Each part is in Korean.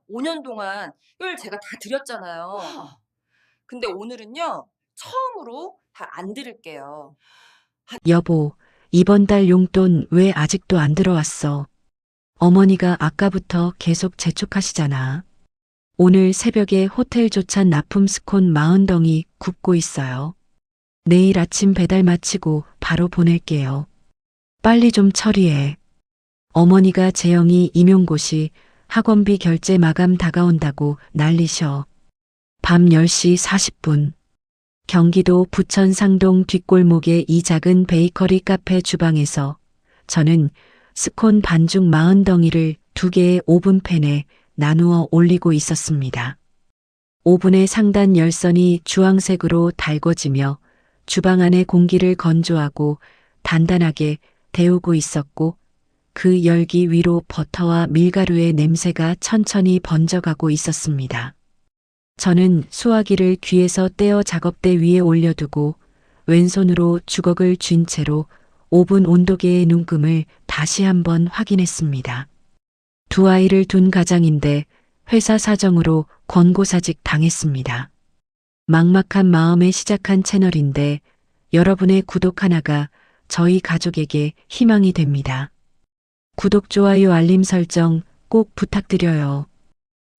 5년 동안 을 제가 다 드렸잖아요. 근데 오늘은요, 처음으로 다 안 드릴게요. 여보, 이번 달 용돈 왜 아직도 안 들어왔어? 어머니가 아까부터 계속 재촉하시잖아. 오늘 새벽에 호텔 조찬 납품 스콘 40덩이 굽고 있어요. 내일 아침 배달 마치고 바로 보낼게요. 빨리 좀 처리해. 어머니가 재영이 임용고시 학원비 결제 마감 다가온다고 난리셔. 밤 10시 40분. 경기도 부천 상동 뒷골목의 이 작은 베이커리 카페 주방에서 저는 스콘 반죽 40덩이를 2개의 오븐팬에 나누어 올리고 있었습니다. 오븐의 상단 열선이 주황색으로 달궈지며 주방 안의 공기를 건조하고 단단하게 데우고 있었고 그 열기 위로 버터와 밀가루의 냄새가 천천히 번져가고 있었습니다. 저는 수화기를 귀에서 떼어 작업대 위에 올려두고 왼손으로 주걱을 쥔 채로 오븐 온도계의 눈금을 다시 한번 확인했습니다. 두 아이를 둔 가장인데 회사 사정으로 권고사직 당했습니다. 막막한 마음에 시작한 채널인데 여러분의 구독 하나가 저희 가족에게 희망이 됩니다. 구독, 좋아요, 알림 설정 꼭 부탁드려요.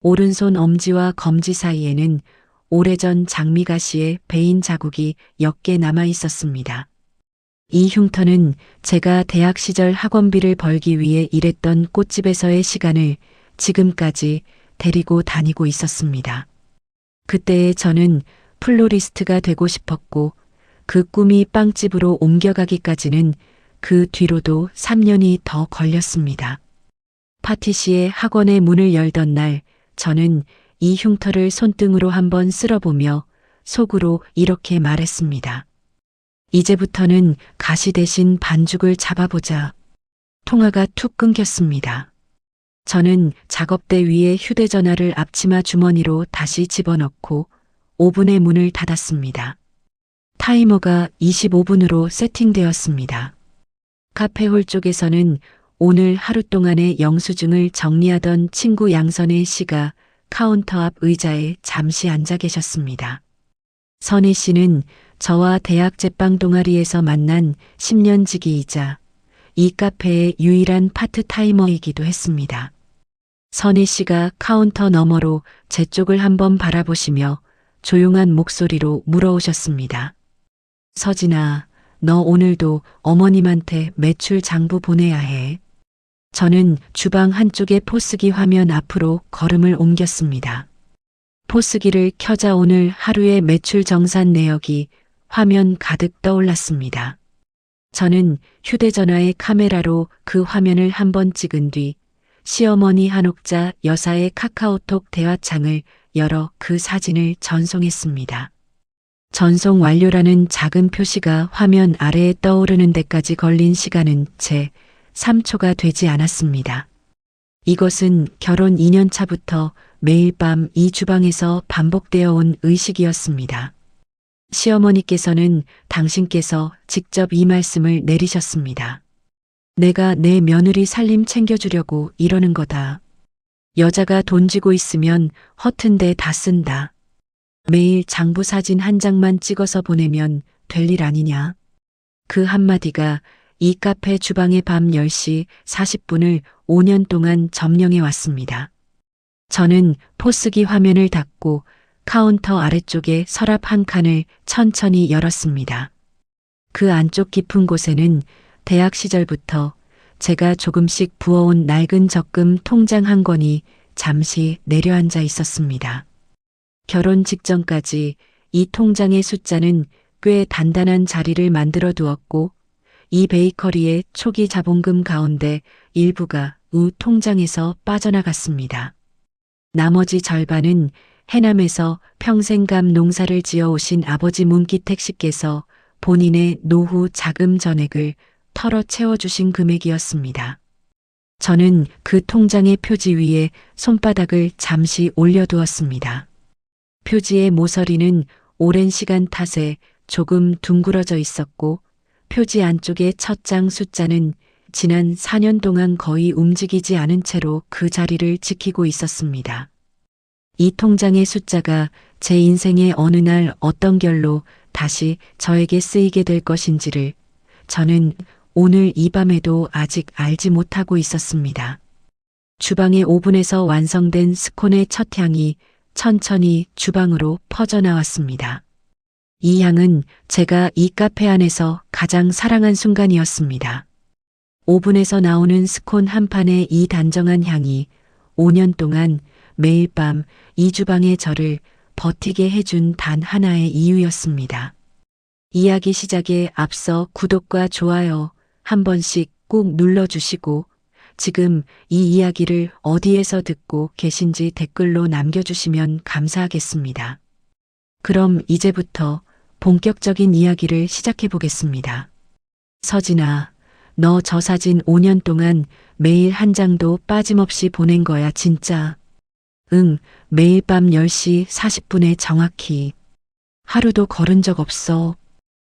오른손 엄지와 검지 사이에는 오래전 장미가시의 베인 자국이 몇 개 남아 있었습니다. 이 흉터는 제가 대학 시절 학원비를 벌기 위해 일했던 꽃집에서의 시간을 지금까지 데리고 다니고 있었습니다. 그때의 저는 플로리스트가 되고 싶었고 그 꿈이 빵집으로 옮겨가기까지는 그 뒤로도 3년이 더 걸렸습니다. 파티시에 학원의 문을 열던 날 저는 이 흉터를 손등으로 한번 쓸어보며 속으로 이렇게 말했습니다. 이제부터는 가시 대신 반죽을 잡아보자. 통화가 툭 끊겼습니다. 저는 작업대 위에 휴대전화를 앞치마 주머니로 다시 집어넣고 오븐의 문을 닫았습니다. 타이머가 25분으로 세팅되었습니다. 카페홀 쪽에서는 오늘 하루 동안의 영수증을 정리하던 친구 양선혜 씨가 카운터 앞 의자에 잠시 앉아 계셨습니다. 선혜 씨는 저와 대학 제빵 동아리에서 만난 10년 지기이자 이 카페의 유일한 파트타이머이기도 했습니다. 선혜 씨가 카운터 너머로 제 쪽을 한번 바라보시며 조용한 목소리로 물어오셨습니다. 서진아, 너 오늘도 어머님한테 매출 장부 보내야 해. 저는 주방 한쪽의 포스기 화면 앞으로 걸음을 옮겼습니다. 포스기를 켜자 오늘 하루의 매출 정산 내역이 화면 가득 떠올랐습니다. 저는 휴대전화의 카메라로 그 화면을 한번 찍은 뒤 시어머니 한옥자 여사의 카카오톡 대화창을 열어 그 사진을 전송했습니다. 전송 완료라는 작은 표시가 화면 아래에 떠오르는 데까지 걸린 시간은 채 3초가 되지 않았습니다. 이것은 결혼 2년 차부터 매일 밤 이 주방에서 반복되어 온 의식이었습니다. 시어머니께서는 당신께서 직접 이 말씀을 내리셨습니다. 내가 내 며느리 살림 챙겨주려고 이러는 거다. 여자가 돈 쥐고 있으면 허튼 데 다 쓴다. 매일 장부 사진 한 장만 찍어서 보내면 될 일 아니냐. 그 한마디가 이 카페 주방의 밤 10시 40분을 5년 동안 점령해 왔습니다. 저는 포스기 화면을 닫고 카운터 아래쪽에 서랍 한 칸을 천천히 열었습니다. 그 안쪽 깊은 곳에는 대학 시절부터 제가 조금씩 부어온 낡은 적금 통장 한 권이 잠시 내려앉아 있었습니다. 결혼 직전까지 이 통장의 숫자는 꽤 단단한 자리를 만들어 두었고 이 베이커리의 초기 자본금 가운데 일부가 우 통장에서 빠져나갔습니다. 나머지 절반은 해남에서 평생감 농사를 지어오신 아버지 문기택 씨께서 본인의 노후 자금 전액을 털어 채워주신 금액이었습니다. 저는 그 통장의 표지 위에 손바닥을 잠시 올려두었습니다. 표지의 모서리는 오랜 시간 탓에 조금 둥그러져 있었고 표지 안쪽의 첫 장 숫자는 지난 4년 동안 거의 움직이지 않은 채로 그 자리를 지키고 있었습니다. 이 통장의 숫자가 제 인생의 어느 날 어떤 결로 다시 저에게 쓰이게 될 것인지를 저는 오늘 이 밤에도 아직 알지 못하고 있었습니다. 주방의 오븐에서 완성된 스콘의 첫 향이 천천히 주방으로 퍼져나왔습니다. 이 향은 제가 이 카페 안에서 가장 사랑한 순간이었습니다. 오븐에서 나오는 스콘 한 판의 이 단정한 향이 5년 동안 매일 밤 이 주방의 저를 버티게 해준 단 하나의 이유였습니다. 이야기 시작에 앞서 구독과 좋아요 한 번씩 꼭 눌러주시고 지금 이 이야기를 어디에서 듣고 계신지 댓글로 남겨주시면 감사하겠습니다. 그럼 이제부터 본격적인 이야기를 시작해 보겠습니다. 서진아, 너 저 사진 5년 동안 매일 한 장도 빠짐없이 보낸 거야, 진짜. 응, 매일 밤 10시 40분에 정확히. 하루도 거른 적 없어.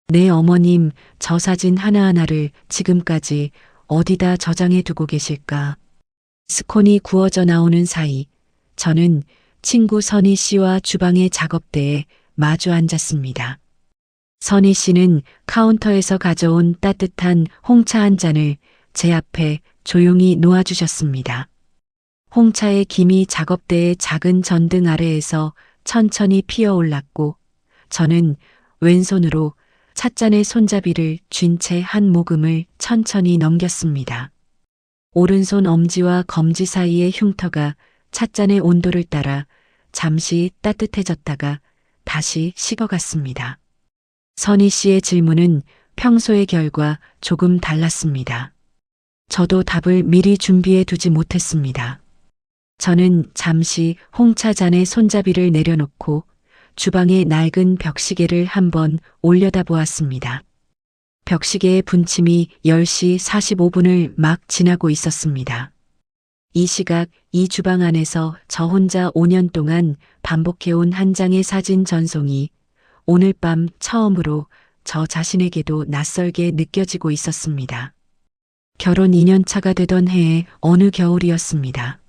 내 어머님 저 사진 하나하나를 지금까지 어디다 저장해 두고 계실까? 스콘이 구워져 나오는 사이 저는 친구 선희 씨와 주방의 작업대에 마주 앉았습니다. 선희 씨는 카운터에서 가져온 따뜻한 홍차 한 잔을 제 앞에 조용히 놓아주셨습니다. 홍차의 김이 작업대의 작은 전등 아래에서 천천히 피어올랐고 저는 왼손으로 찻잔의 손잡이를 쥔 채 한 모금을 천천히 넘겼습니다. 오른손 엄지와 검지 사이의 흉터가 찻잔의 온도를 따라 잠시 따뜻해졌다가 다시 식어갔습니다. 선희 씨의 질문은 평소의 결과 조금 달랐습니다. 저도 답을 미리 준비해 두지 못했습니다. 저는 잠시 홍차잔의 손잡이를 내려놓고 주방의 낡은 벽시계를 한번 올려다보았습니다. 벽시계의 분침이 10시 45분을 막 지나고 있었습니다. 이 시각 이 주방 안에서 저 혼자 5년 동안 반복해온 한 장의 사진 전송이 오늘 밤 처음으로 저 자신에게도 낯설게 느껴지고 있었습니다. 결혼 2년 차가 되던 해의 어느 겨울이었습니다.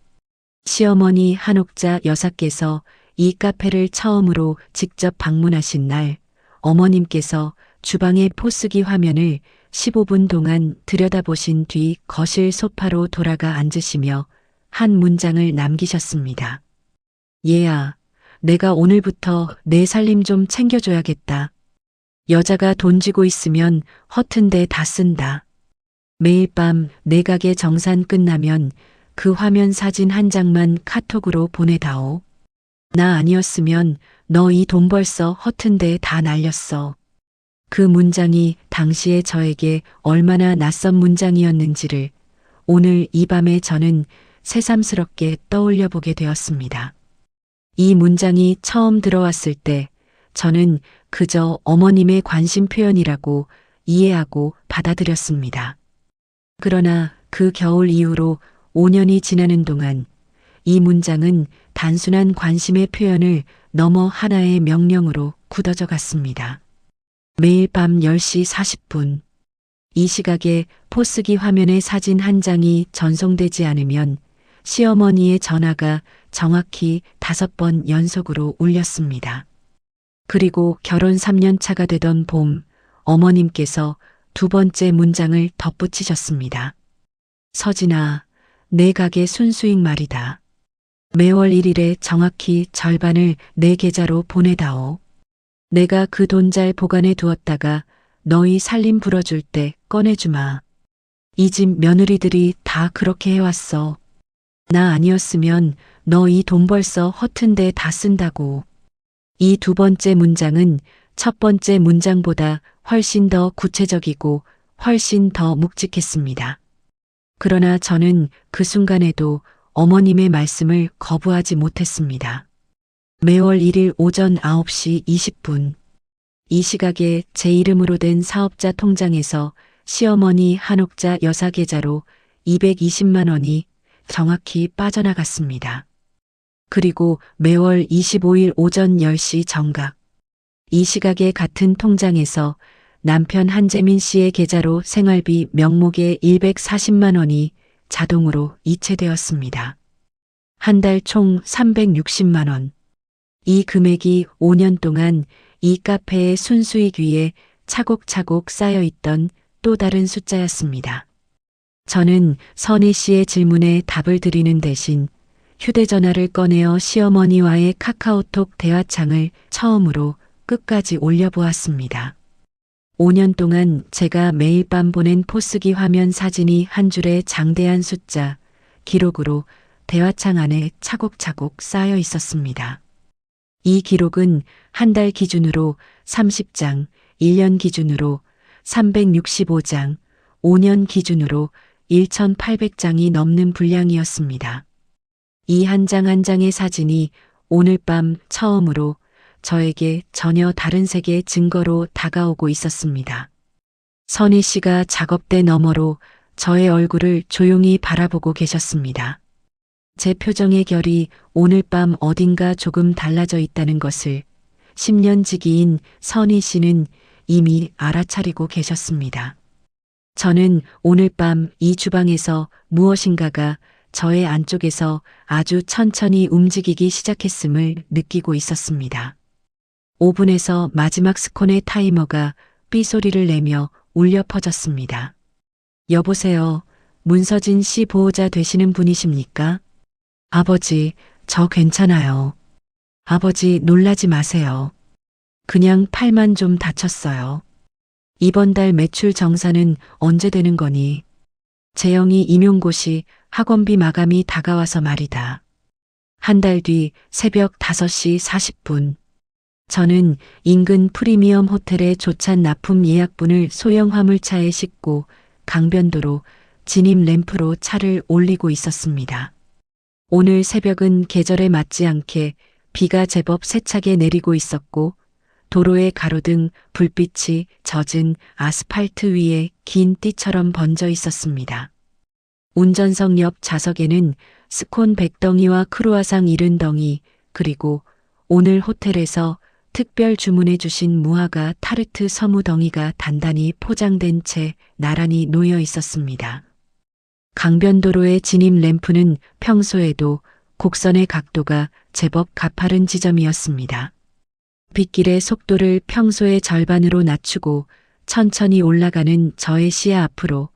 시어머니 한옥자 여사께서 이 카페를 처음으로 직접 방문하신 날 어머님께서 주방의 포스기 화면을 15분 동안 들여다보신 뒤 거실 소파로 돌아가 앉으시며 한 문장을 남기셨습니다. 얘야, 내가 오늘부터 내 살림 좀 챙겨줘야겠다. 여자가 돈 쥐고 있으면 허튼데 다 쓴다. 매일 밤 내 가게 정산 끝나면 그 화면 사진 한 장만 카톡으로 보내다오. 나 아니었으면 너 이 돈 벌써 허튼데 다 날렸어. 그 문장이 당시에 저에게 얼마나 낯선 문장이었는지를 오늘 이 밤에 저는 새삼스럽게 떠올려 보게 되었습니다. 이 문장이 처음 들어왔을 때 저는 그저 어머님의 관심 표현이라고 이해하고 받아들였습니다. 그러나 그 겨울 이후로 5년이 지나는 동안 이 문장은 단순한 관심의 표현을 넘어 하나의 명령으로 굳어져 갔습니다. 매일 밤 10시 40분. 이 시각에 포스기 화면에 사진 한 장이 전송되지 않으면 시어머니의 전화가 정확히 5번 연속으로 울렸습니다. 그리고 결혼 3년 차가 되던 봄, 어머님께서 두 번째 문장을 덧붙이셨습니다. 서진아, 내 가게 순수익 말이다. 매월 1일에 정확히 절반을 내 계좌로 보내다오. 내가 그 돈 잘 보관해 두었다가 너희 살림 불어줄 때 꺼내주마. 이 집 며느리들이 다 그렇게 해왔어. 나 아니었으면 너 이 돈 벌써 허튼데 다 쓴다고. 이 두 번째 문장은 첫 번째 문장보다 훨씬 더 구체적이고 훨씬 더 묵직했습니다. 그러나 저는 그 순간에도 어머님의 말씀을 거부하지 못했습니다. 매월 1일 오전 9시 20분. 이 시각에 제 이름으로 된 사업자 통장에서 시어머니 한옥자 여사 계좌로 220만 원이 정확히 빠져나갔습니다. 그리고 매월 25일 오전 10시 정각. 이 시각에 같은 통장에서 남편 한재민 씨의 계좌로 생활비 명목의 140만 원이 자동으로 이체되었습니다. 한 달 총 360만 원. 이 금액이 5년 동안 이 카페의 순수익 위에 차곡차곡 쌓여 있던 또 다른 숫자였습니다. 저는 선희 씨의 질문에 답을 드리는 대신 휴대전화를 꺼내어 시어머니와의 카카오톡 대화창을 처음으로 끝까지 올려보았습니다. 5년 동안 제가 매일 밤 보낸 포스기 화면 사진이 한 줄의 장대한 숫자, 기록으로 대화창 안에 차곡차곡 쌓여 있었습니다. 이 기록은 한 달 기준으로 30장, 1년 기준으로 365장, 5년 기준으로 1,800장이 넘는 분량이었습니다. 이 한 장 한 장의 사진이 오늘 밤 처음으로 저에게 전혀 다른 세계의 증거로 다가오고 있었습니다. 선희 씨가 작업대 너머로 저의 얼굴을 조용히 바라보고 계셨습니다. 제 표정의 결이 오늘 밤 어딘가 조금 달라져 있다는 것을 10년 지기인 선희 씨는 이미 알아차리고 계셨습니다. 저는 오늘 밤 이 주방에서 무엇인가가 저의 안쪽에서 아주 천천히 움직이기 시작했음을 느끼고 있었습니다. 오븐에서 마지막 스콘의 타이머가 삐소리를 내며 울려 퍼졌습니다. 여보세요. 문서진 씨 보호자 되시는 분이십니까? 아버지, 저 괜찮아요. 아버지 놀라지 마세요. 그냥 팔만 좀 다쳤어요. 이번 달 매출 정산은 언제 되는 거니? 재영이 임용고시 학원비 마감이 다가와서 말이다. 한 달 뒤 새벽 5시 40분. 저는 인근 프리미엄 호텔의 조찬 납품 예약분을 소형 화물차에 싣고 강변도로 진입 램프로 차를 올리고 있었습니다. 오늘 새벽은 계절에 맞지 않게 비가 제법 세차게 내리고 있었고 도로의 가로등 불빛이 젖은 아스팔트 위에 긴 띠처럼 번져 있었습니다. 운전석 옆 좌석에는 스콘 100덩이와 크루아상 70덩이 그리고 오늘 호텔에서 특별 주문해 주신 무화과 타르트 서무덩이가 단단히 포장된 채 나란히 놓여 있었습니다. 강변도로의 진입 램프는 평소에도 곡선의 각도가 제법 가파른 지점이었습니다. 빗길의 속도를 평소의 절반으로 낮추고 천천히 올라가는 저의 시야 앞으로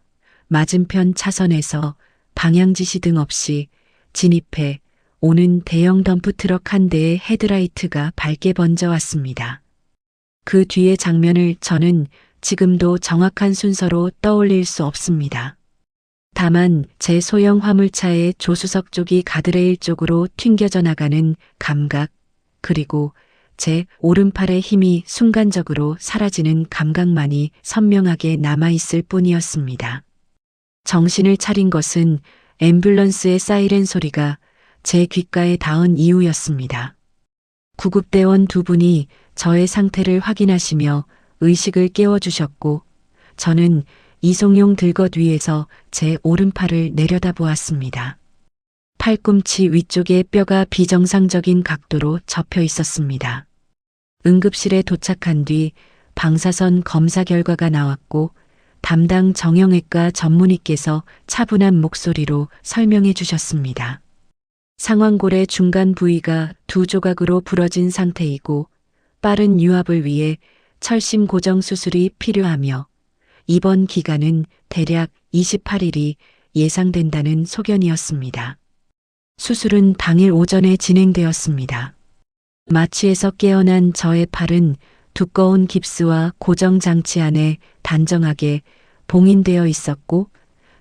맞은편 차선에서 방향지시 등 없이 진입해 오는 대형 덤프트럭 한 대의 헤드라이트가 밝게 번져왔습니다. 그 뒤의 장면을 저는 지금도 정확한 순서로 떠올릴 수 없습니다. 다만 제 소형 화물차의 조수석 쪽이 가드레일 쪽으로 튕겨져 나가는 감각, 그리고 제 오른팔의 힘이 순간적으로 사라지는 감각만이 선명하게 남아있을 뿐이었습니다. 정신을 차린 것은 앰뷸런스의 사이렌 소리가 제 귓가에 닿은 이유였습니다. 구급대원 두 분이 저의 상태를 확인하시며 의식을 깨워주셨고 저는 이송용 들것 위에서 제 오른팔을 내려다보았습니다. 팔꿈치 위쪽에 뼈가 비정상적인 각도로 접혀 있었습니다. 응급실에 도착한 뒤 방사선 검사 결과가 나왔고 담당 정형외과 전문의께서 차분한 목소리로 설명해 주셨습니다. 상완골의 중간 부위가 두 조각으로 부러진 상태이고 빠른 유압을 위해 철심 고정 수술이 필요하며 입원 기간은 대략 28일이 예상된다는 소견이었습니다. 수술은 당일 오전에 진행되었습니다. 마취에서 깨어난 저의 팔은 두꺼운 깁스와 고정 장치 안에 단정하게 봉인되어 있었고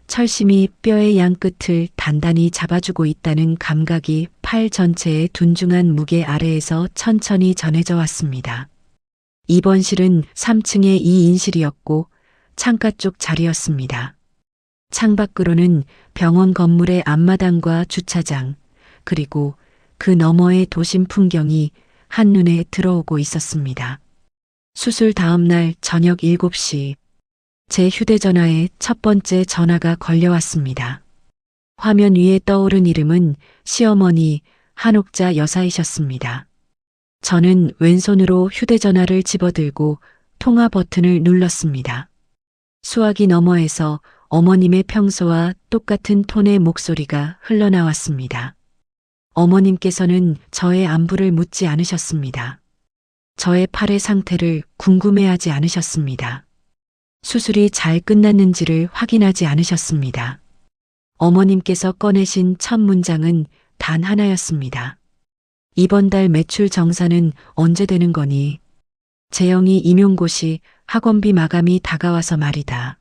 철심이 뼈의 양 끝을 단단히 잡아주고 있다는 감각이 팔 전체의 둔중한 무게 아래에서 천천히 전해져 왔습니다. 입원실은 3층의 2인실이었고 창가 쪽 자리였습니다. 창밖으로는 병원 건물의 앞마당과 주차장, 그리고 그 너머의 도심 풍경이 한눈에 들어오고 있었습니다. 수술 다음 날 저녁 7시, 제 휴대전화에 첫 번째 전화가 걸려왔습니다. 화면 위에 떠오른 이름은 시어머니 한옥자 여사이셨습니다. 저는 왼손으로 휴대전화를 집어들고 통화 버튼을 눌렀습니다. 수화기 너머에서 어머님의 평소와 똑같은 톤의 목소리가 흘러나왔습니다. 어머님께서는 저의 안부를 묻지 않으셨습니다. 저의 팔의 상태를 궁금해하지 않으셨습니다. 수술이 잘 끝났는지를 확인하지 않으셨습니다. 어머님께서 꺼내신 첫 문장은 단 하나였습니다. 이번 달 매출 정산은 언제 되는 거니? 재영이 임용고시 학원비 마감이 다가와서 말이다.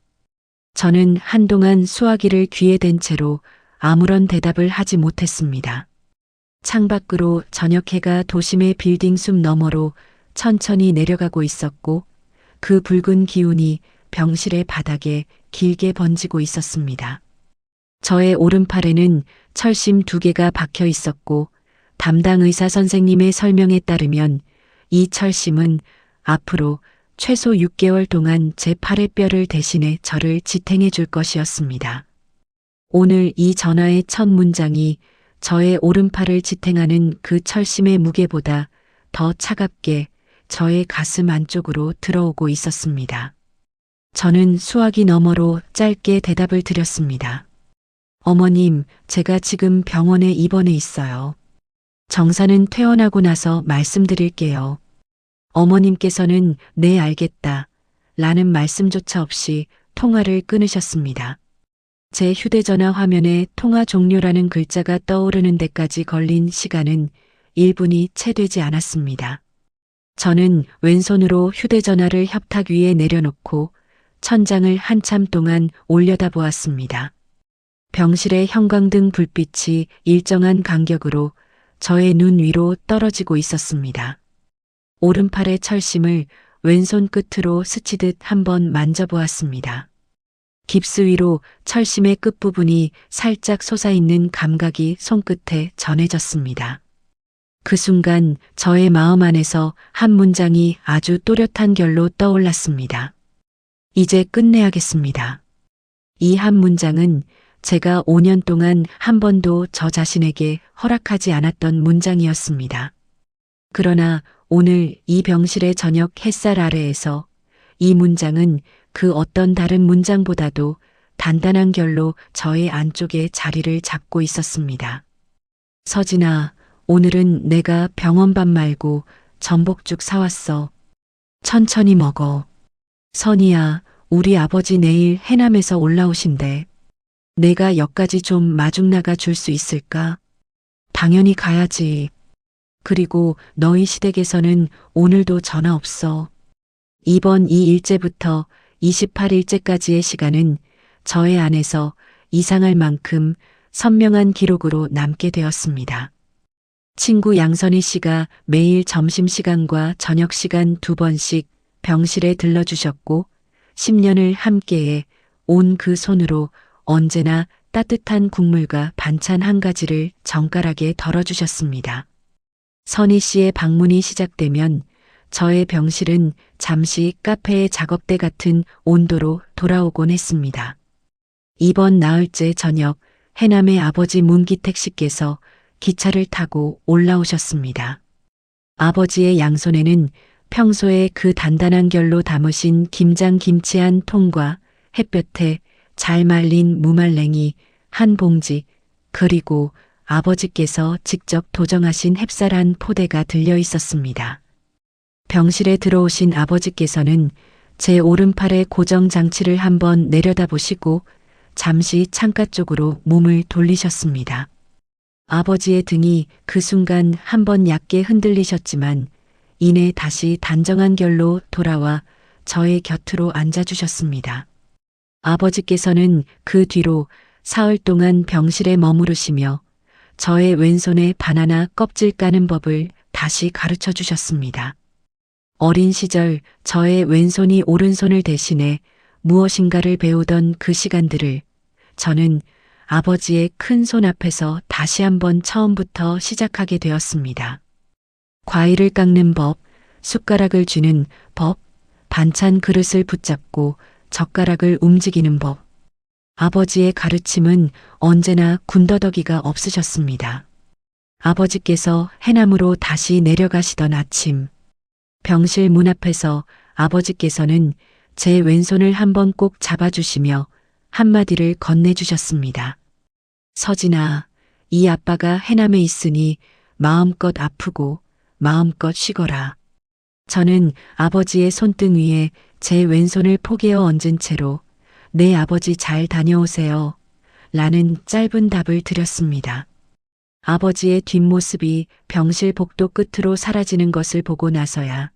저는 한동안 수화기를 귀에 댄 채로 아무런 대답을 하지 못했습니다. 창밖으로 저녁 해가 도심의 빌딩 숲 너머로 천천히 내려가고 있었고 그 붉은 기운이 병실의 바닥에 길게 번지고 있었습니다. 저의 오른팔에는 철심 2개가 박혀 있었고 담당 의사 선생님의 설명에 따르면 이 철심은 앞으로 최소 6개월 동안 제 팔의 뼈를 대신해 저를 지탱해 줄 것이었습니다. 오늘 이 전화의 첫 문장이 저의 오른팔을 지탱하는 그 철심의 무게보다 더 차갑게 저의 가슴 안쪽으로 들어오고 있었습니다. 저는 수화기 너머로 짧게 대답을 드렸습니다. 어머님, 제가 지금 병원에 입원해 있어요. 정사는 퇴원하고 나서 말씀드릴게요. 어머님께서는 네 알겠다 라는 말씀조차 없이 통화를 끊으셨습니다. 제 휴대전화 화면에 통화 종료라는 글자가 떠오르는 데까지 걸린 시간은 1분이 채 되지 않았습니다. 저는 왼손으로 휴대전화를 협탁 위에 내려놓고 천장을 한참 동안 올려다보았습니다. 병실의 형광등 불빛이 일정한 간격으로 저의 눈 위로 떨어지고 있었습니다. 오른팔의 철심을 왼손 끝으로 스치듯 한번 만져보았습니다. 깁스 위로 철심의 끝부분이 살짝 솟아있는 감각이 손끝에 전해졌습니다. 그 순간 저의 마음 안에서 한 문장이 아주 또렷한 결로 떠올랐습니다. 이제 끝내야겠습니다. 이 한 문장은 제가 5년 동안 한 번도 저 자신에게 허락하지 않았던 문장이었습니다. 그러나 오늘 이 병실의 저녁 햇살 아래에서 이 문장은 그 어떤 다른 문장보다도 단단한 결로 저의 안쪽에 자리를 잡고 있었습니다. 서진아, 오늘은 내가 병원밥 말고 전복죽 사왔어. 천천히 먹어. 선이야, 우리 아버지 내일 해남에서 올라오신대. 내가 역까지 좀 마중 나가 줄 수 있을까? 당연히 가야지. 그리고 너희 시댁에서는 오늘도 전화 없어. 이번 2일째부터 28일째까지의 시간은 저의 안에서 이상할 만큼 선명한 기록으로 남게 되었습니다. 친구 양선희 씨가 매일 점심시간과 저녁시간 2번씩 병실에 들러주셨고 10년을 함께해 온 그 손으로 언제나 따뜻한 국물과 반찬 한 가지를 정갈하게 덜어주셨습니다. 선희 씨의 방문이 시작되면 저의 병실은 잠시 카페의 작업대 같은 온도로 돌아오곤 했습니다. 이번 나흘째 저녁 해남의 아버지 문기택 씨께서 기차를 타고 올라오셨습니다. 아버지의 양손에는 평소에 그 단단한 결로 담으신 김장 김치 한 통과 햇볕에 잘 말린 무말랭이 한 봉지 그리고 아버지께서 직접 도정하신 햅쌀 한 포대가 들려 있었습니다. 병실에 들어오신 아버지께서는 제 오른팔의 고정 장치를 한번 내려다보시고 잠시 창가 쪽으로 몸을 돌리셨습니다. 아버지의 등이 그 순간 한번 얕게 흔들리셨지만 이내 다시 단정한 결로 돌아와 저의 곁으로 앉아주셨습니다. 아버지께서는 그 뒤로 사흘 동안 병실에 머무르시며 저의 왼손에 바나나 껍질 까는 법을 다시 가르쳐 주셨습니다. 어린 시절 저의 왼손이 오른손을 대신해 무엇인가를 배우던 그 시간들을 저는 아버지의 큰 손 앞에서 다시 한번 처음부터 시작하게 되었습니다. 과일을 깎는 법, 숟가락을 쥐는 법, 반찬 그릇을 붙잡고 젓가락을 움직이는 법. 아버지의 가르침은 언제나 군더더기가 없으셨습니다. 아버지께서 해남으로 다시 내려가시던 아침, 병실 문 앞에서 아버지께서는 제 왼손을 한번 꼭 잡아주시며 한마디를 건네주셨습니다. 서진아, 이 아빠가 해남에 있으니 마음껏 아프고 마음껏 쉬거라. 저는 아버지의 손등 위에 제 왼손을 포개어 얹은 채로 네 아버지 잘 다녀오세요. 라는 짧은 답을 드렸습니다. 아버지의 뒷모습이 병실 복도 끝으로 사라지는 것을 보고 나서야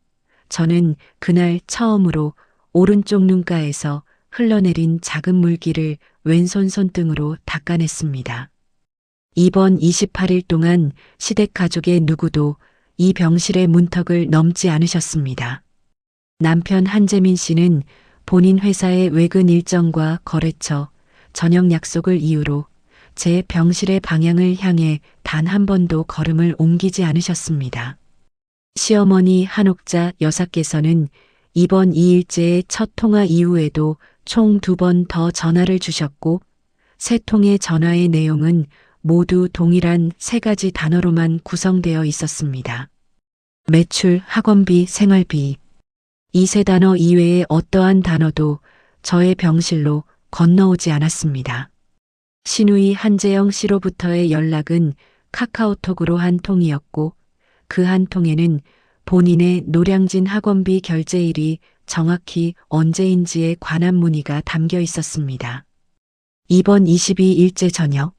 저는 그날 처음으로 오른쪽 눈가에서 흘러내린 작은 물기를 왼손 손등으로 닦아냈습니다. 이번 28일 동안 시댁 가족의 누구도 이 병실의 문턱을 넘지 않으셨습니다. 남편 한재민 씨는 본인 회사의 외근 일정과 거래처, 저녁 약속을 이유로 제 병실의 방향을 향해 단 한 번도 걸음을 옮기지 않으셨습니다. 시어머니 한옥자 여사께서는 이번 2일째의 첫 통화 이후에도 총 2번 더 전화를 주셨고 3통의 전화의 내용은 모두 동일한 3가지 단어로만 구성되어 있었습니다. 매출, 학원비, 생활비. 이 3단어 이외의 어떠한 단어도 저의 병실로 건너오지 않았습니다. 시누이 한재영 씨로부터의 연락은 카카오톡으로 한 통이었고 그 한 통에는 본인의 노량진 학원비 결제일이 정확히 언제인지에 관한 문의가 담겨 있었습니다. 이번 22일째 저녁,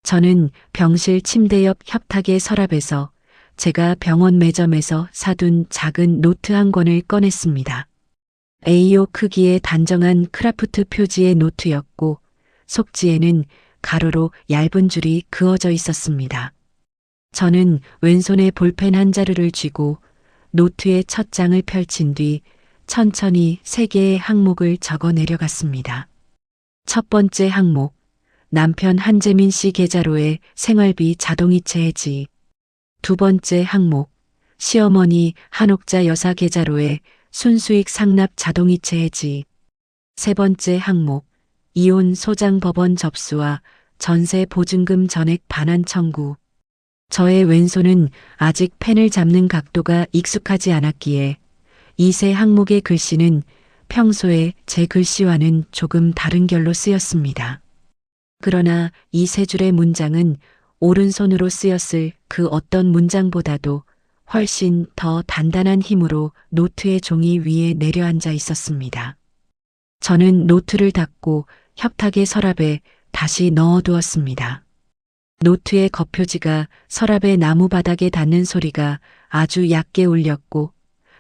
저는 병실 침대 옆 협탁의 서랍에서 제가 병원 매점에서 사둔 작은 노트 한 권을 꺼냈습니다. A4 크기의 단정한 크라프트 표지의 노트였고 속지에는 가로로 얇은 줄이 그어져 있었습니다. 저는 왼손에 볼펜 한 자루를 쥐고 노트의 첫 장을 펼친 뒤 천천히 3개의 항목을 적어 내려갔습니다. 첫 번째 항목, 남편 한재민 씨 계좌로의 생활비 자동이체 해지. 두 번째 항목, 시어머니 한옥자 여사 계좌로의 순수익 상납 자동이체 해지. 세 번째 항목, 이혼 소장 법원 접수와 전세 보증금 전액 반환 청구. 저의 왼손은 아직 펜을 잡는 각도가 익숙하지 않았기에 이 세 항목의 글씨는 평소에 제 글씨와는 조금 다른 결로 쓰였습니다. 그러나 이 3줄의 문장은 오른손으로 쓰였을 그 어떤 문장보다도 훨씬 더 단단한 힘으로 노트의 종이 위에 내려앉아 있었습니다. 저는 노트를 닫고 협탁의 서랍에 다시 넣어두었습니다. 노트의 겉표지가 서랍의 나무 바닥에 닿는 소리가 아주 얕게 울렸고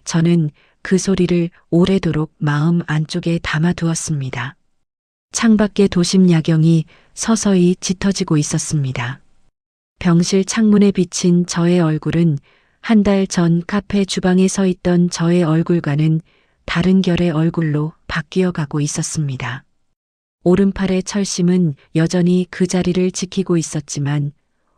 저는 그 소리를 오래도록 마음 안쪽에 담아두었습니다. 창밖의 도심 야경이 서서히 짙어지고 있었습니다. 병실 창문에 비친 저의 얼굴은 한 달 전 카페 주방에 서 있던 저의 얼굴과는 다른 결의 얼굴로 바뀌어 가고 있었습니다. 오른팔의 철심은 여전히 그 자리를 지키고 있었지만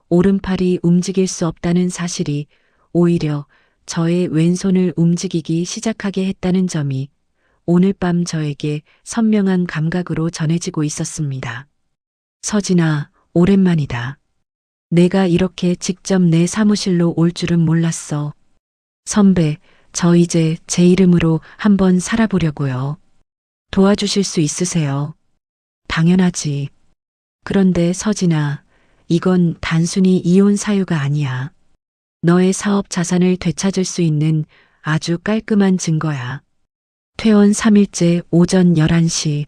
오른팔이 움직일 수 없다는 사실이 오히려 저의 왼손을 움직이기 시작하게 했다는 점이 오늘 밤 저에게 선명한 감각으로 전해지고 있었습니다. 서진아, 오랜만이다. 내가 이렇게 직접 내 사무실로 올 줄은 몰랐어. 선배, 저 이제 제 이름으로 한번 살아보려고요. 도와주실 수 있으세요? 당연하지. 그런데 서진아, 이건 단순히 이혼 사유가 아니야. 너의 사업 자산을 되찾을 수 있는 아주 깔끔한 증거야. 퇴원 3일째 오전 11시.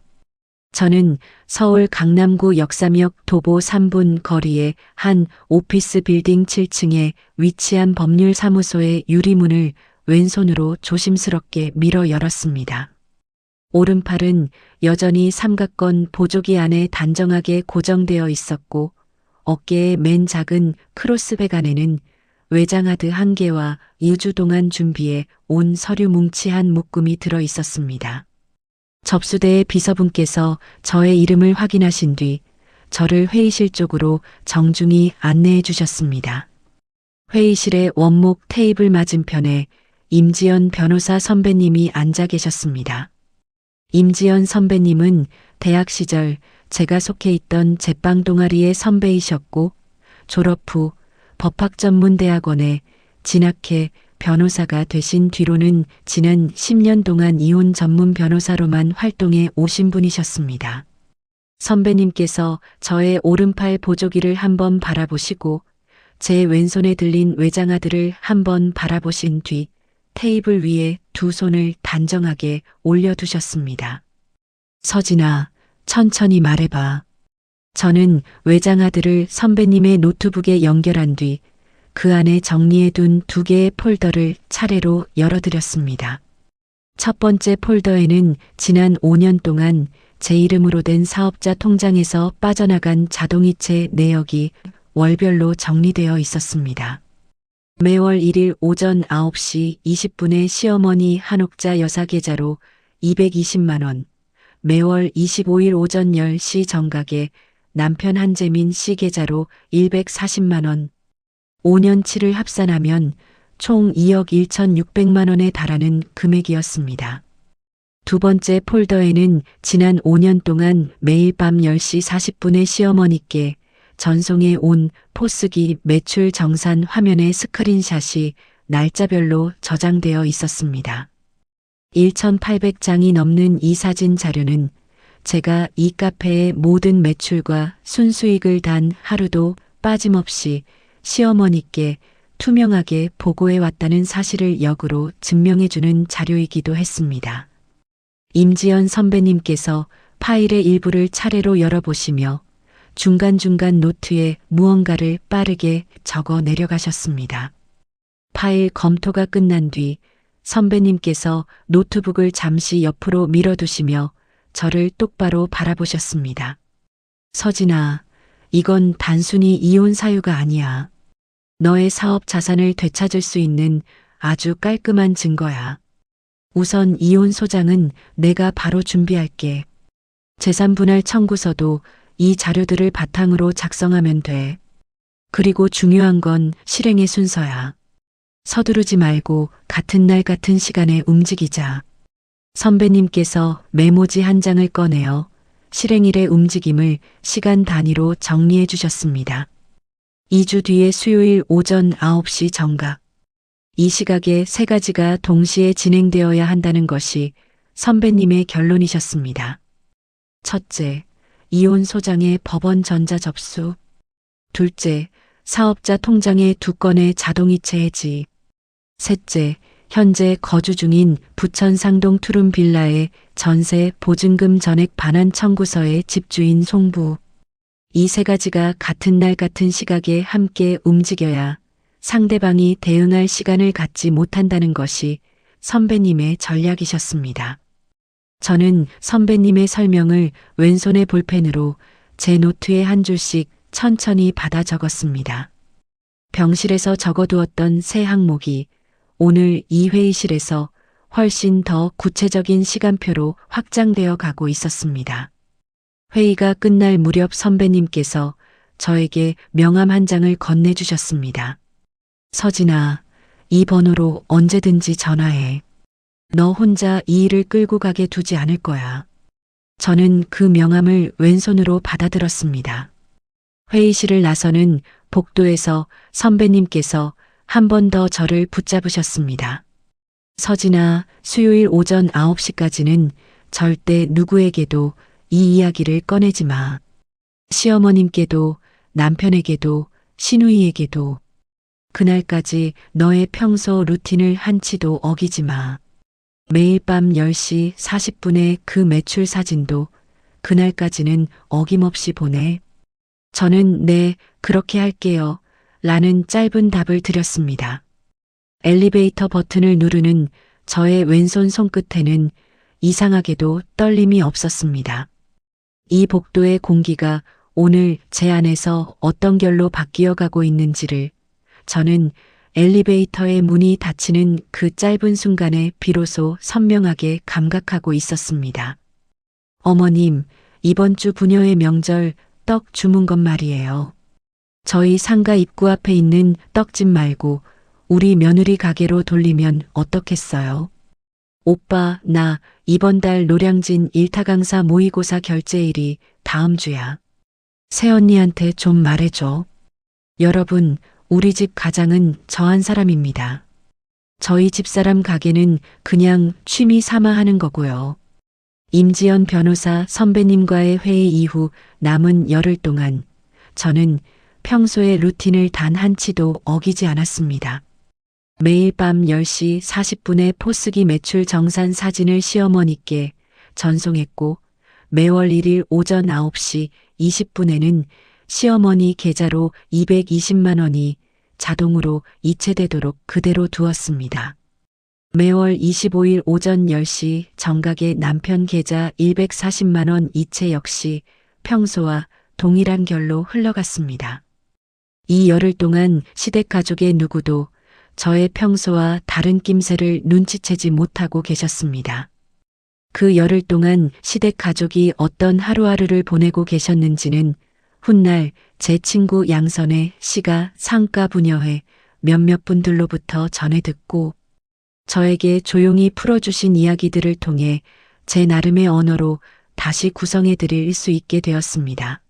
저는 서울 강남구 역삼역 도보 3분 거리의 한 오피스 빌딩 7층에 위치한 법률사무소의 유리문을 왼손으로 조심스럽게 밀어 열었습니다. 오른팔은 여전히 삼각건 보조기 안에 단정하게 고정되어 있었고 어깨의 맨 작은 크로스백 안에는 외장하드 1개와 2주 동안 준비해 온 서류 뭉치 한 묶음이 들어 있었습니다. 접수대의 비서분께서 저의 이름을 확인하신 뒤 저를 회의실 쪽으로 정중히 안내해 주셨습니다. 회의실의 원목 테이블 맞은편에 임지연 변호사 선배님이 앉아 계셨습니다. 임지연 선배님은 대학 시절 제가 속해 있던 제빵 동아리의 선배이셨고 졸업 후 법학전문대학원에 진학해 변호사가 되신 뒤로는 지난 10년 동안 이혼 전문 변호사로만 활동해 오신 분이셨습니다. 선배님께서 저의 오른팔 보조기를 한번 바라보시고 제 왼손에 들린 외장하드를 한번 바라보신 뒤 테이블 위에 두 손을 단정하게 올려두셨습니다. 서진아, 천천히 말해봐. 저는 외장하드를 선배님의 노트북에 연결한 뒤 그 안에 정리해둔 두 개의 폴더를 차례로 열어드렸습니다. 첫 번째 폴더에는 지난 5년 동안 제 이름으로 된 사업자 통장에서 빠져나간 자동이체 내역이 월별로 정리되어 있었습니다. 매월 1일 오전 9시 20분에 시어머니 한옥자 여사 계좌로 220만 원, 매월 25일 오전 10시 정각에 남편 한재민 씨 계좌로 140만 원, 5년치를 합산하면 총 2억 1,600만 원에 달하는 금액이었습니다. 두 번째 폴더에는 지난 5년 동안 매일 밤 10시 40분에 시어머니께 전송해 온 포스기 매출 정산 화면의 스크린샷이 날짜별로 저장되어 있었습니다. 1,800장이 넘는 이 사진 자료는 제가 이 카페의 모든 매출과 순수익을 단 하루도 빠짐없이 시어머니께 투명하게 보고해 왔다는 사실을 역으로 증명해주는 자료이기도 했습니다. 임지연 선배님께서 파일의 일부를 차례로 열어보시며 중간중간 노트에 무언가를 빠르게 적어 내려가셨습니다. 파일 검토가 끝난 뒤 선배님께서 노트북을 잠시 옆으로 밀어두시며 저를 똑바로 바라보셨습니다. 서진아, 이건 단순히 이혼 사유가 아니야. 너의 사업 자산을 되찾을 수 있는 아주 깔끔한 증거야. 우선 이혼 소장은 내가 바로 준비할게. 재산분할 청구서도 이 자료들을 바탕으로 작성하면 돼. 그리고 중요한 건 실행의 순서야. 서두르지 말고 같은 날 같은 시간에 움직이자. 선배님께서 메모지 한 장을 꺼내어 실행일의 움직임을 시간 단위로 정리해 주셨습니다. 2주 뒤에 수요일 오전 9시 정각. 이 시각에 세 가지가 동시에 진행되어야 한다는 것이 선배님의 결론이셨습니다. 첫째, 이혼 소장의 법원 전자 접수. 둘째, 사업자 통장의 2건의 자동이체 해지. 셋째, 현재 거주 중인 부천 상동 투룸 빌라의 전세 보증금 전액 반환 청구서의 집주인 송부. 이 세 가지가 같은 날 같은 시각에 함께 움직여야 상대방이 대응할 시간을 갖지 못한다는 것이 선배님의 전략이셨습니다. 저는 선배님의 설명을 왼손의 볼펜으로 제 노트에 한 줄씩 천천히 받아 적었습니다. 병실에서 적어두었던 새 항목이 오늘 이 회의실에서 훨씬 더 구체적인 시간표로 확장되어 가고 있었습니다. 회의가 끝날 무렵 선배님께서 저에게 명함 한 장을 건네주셨습니다. 서진아, 이 번호로 언제든지 전화해. 너 혼자 이 일을 끌고 가게 두지 않을 거야. 저는 그 명함을 왼손으로 받아들었습니다. 회의실을 나서는 복도에서 선배님께서 한 번 더 저를 붙잡으셨습니다. 서진아, 수요일 오전 9시까지는 절대 누구에게도 이 이야기를 꺼내지 마. 시어머님께도 남편에게도 시누이에게도. 그날까지 너의 평소 루틴을 한치도 어기지 마. 매일 밤 10시 40분에 그 매출 사진도 그날까지는 어김없이 보내. 저는 네, 그렇게 할게요. 라는 짧은 답을 드렸습니다. 엘리베이터 버튼을 누르는 저의 왼손 손끝에는 이상하게도 떨림이 없었습니다. 이 복도의 공기가 오늘 제 안에서 어떤 결로 바뀌어 가고 있는지를 저는 엘리베이터의 문이 닫히는 그 짧은 순간에 비로소 선명하게 감각하고 있었습니다. 어머님, 이번 주 부녀의 명절 떡 주문 것 말이에요. 저희 상가 입구 앞에 있는 떡집 말고 우리 며느리 가게로 돌리면 어떻겠어요? 오빠, 나 이번 달 노량진 일타 강사 모의고사 결제일이 다음 주야. 새언니한테 좀 말해줘. 여러분, 우리 집 가장은 저 한 사람입니다. 저희 집사람 가게는 그냥 취미 삼아 하는 거고요. 임지연 변호사 선배님과의 회의 이후 남은 열흘 동안 저는 평소의 루틴을 단 한치도 어기지 않았습니다. 매일 밤 10시 40분에 포스기 매출 정산 사진을 시어머니께 전송했고 매월 1일 오전 9시 20분에는 시어머니 계좌로 220만 원이 자동으로 이체되도록 그대로 두었습니다. 매월 25일 오전 10시 정각에 남편 계좌 140만 원 이체 역시 평소와 동일한 결로 흘러갔습니다. 이 열흘 동안 시댁 가족의 누구도 저의 평소와 다른 낌새를 눈치채지 못하고 계셨습니다. 그 열흘 동안 시댁 가족이 어떤 하루하루를 보내고 계셨는지는 훗날 제 친구 양선의 시가 상가 부녀회 몇몇 분들로부터 전해 듣고 저에게 조용히 풀어주신 이야기들을 통해 제 나름의 언어로 다시 구성해 드릴 수 있게 되었습니다.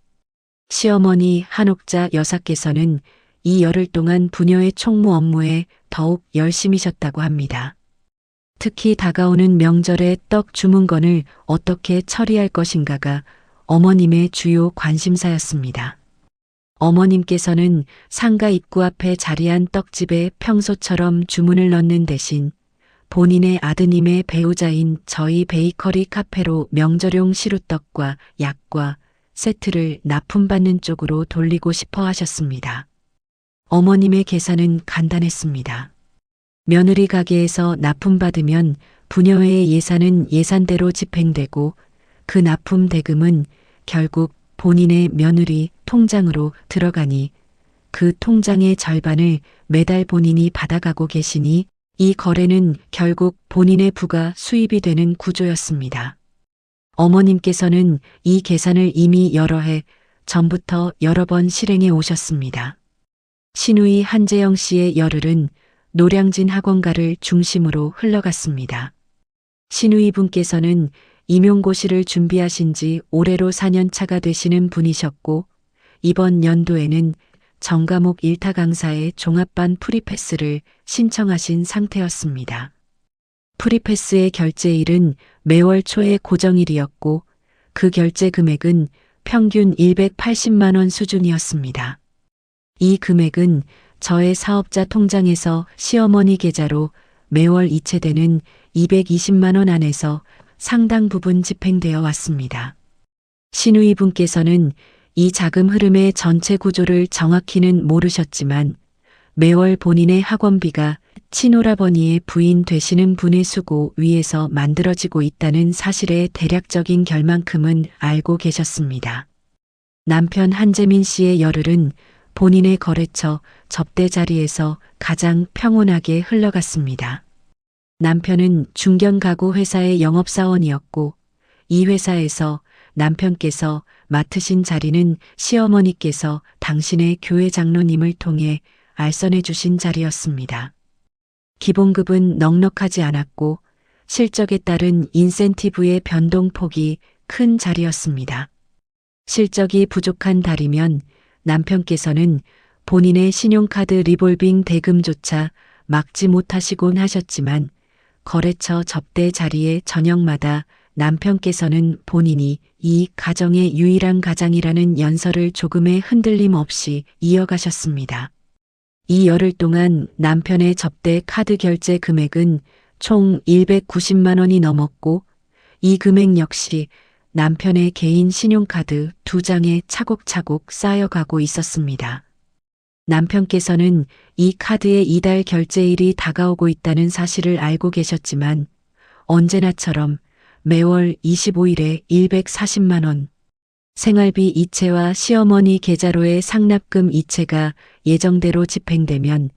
시어머니 한옥자 여사께서는 이 열흘 동안 부녀의 총무 업무에 더욱 열심이셨다고 합니다. 특히 다가오는 명절에 떡 주문건을 어떻게 처리할 것인가가 어머님의 주요 관심사였습니다. 어머님께서는 상가 입구 앞에 자리한 떡집에 평소처럼 주문을 넣는 대신 본인의 아드님의 배우자인 저희 베이커리 카페로 명절용 시루떡과 약과 세트를 납품받는 쪽으로 돌리고 싶어 하셨습니다. 어머님의 계산은 간단했습니다. 며느리 가게에서 납품받으면 부녀회의 예산은 예산대로 집행되고 그 납품 대금은 결국 본인의 며느리 통장으로 들어가니 그 통장의 절반을 매달 본인이 받아가고 계시니 이 거래는 결국 본인의 부가 수입이 되는 구조였습니다. 어머님께서는 이 계산을 이미 여러 해 전부터 여러 번 실행해 오셨습니다. 시누이 한재영 씨의 열흘은 노량진 학원가를 중심으로 흘러갔습니다. 시누이 분께서는 임용고시를 준비하신 지 올해로 4년 차가 되시는 분이셨고 이번 연도에는 전과목 1타 강사의 종합반 프리패스를 신청하신 상태였습니다. 프리패스의 결제일은 매월 초의 고정일이었고 그 결제 금액은 평균 180만 원 수준이었습니다. 이 금액은 저의 사업자 통장에서 시어머니 계좌로 매월 이체되는 220만 원 안에서 상당 부분 집행되어 왔습니다. 시누이 분께서는 이 자금 흐름의 전체 구조를 정확히는 모르셨지만 매월 본인의 학원비가 친오라버니의 부인 되시는 분의 수고 위에서 만들어지고 있다는 사실의 대략적인 결만큼은 알고 계셨습니다. 남편 한재민 씨의 열흘은 본인의 거래처 접대 자리에서 가장 평온하게 흘러갔습니다. 남편은 중견 가구 회사의 영업사원이었고 이 회사에서 남편께서 맡으신 자리는 시어머니께서 당신의 교회 장로님을 통해 알선해 주신 자리였습니다. 기본급은 넉넉하지 않았고 실적에 따른 인센티브의 변동폭이 큰 자리였습니다. 실적이 부족한 달이면 남편께서는 본인의 신용카드 리볼빙 대금조차 막지 못하시곤 하셨지만 거래처 접대 자리의 저녁마다 남편께서는 본인이 이 가정의 유일한 가장이라는 연설을 조금의 흔들림 없이 이어가셨습니다. 이 열흘 동안 남편의 접대 카드 결제 금액은 총 190만 원이 넘었고 이 금액 역시 남편의 개인 신용카드 2장에 차곡차곡 쌓여가고 있었습니다. 남편께서는 이 카드의 이달 결제일이 다가오고 있다는 사실을 알고 계셨지만 언제나처럼 매월 25일에 140만 원, 생활비 이체와 시어머니 계좌로의 상납금 이체가 예정대로 집행되면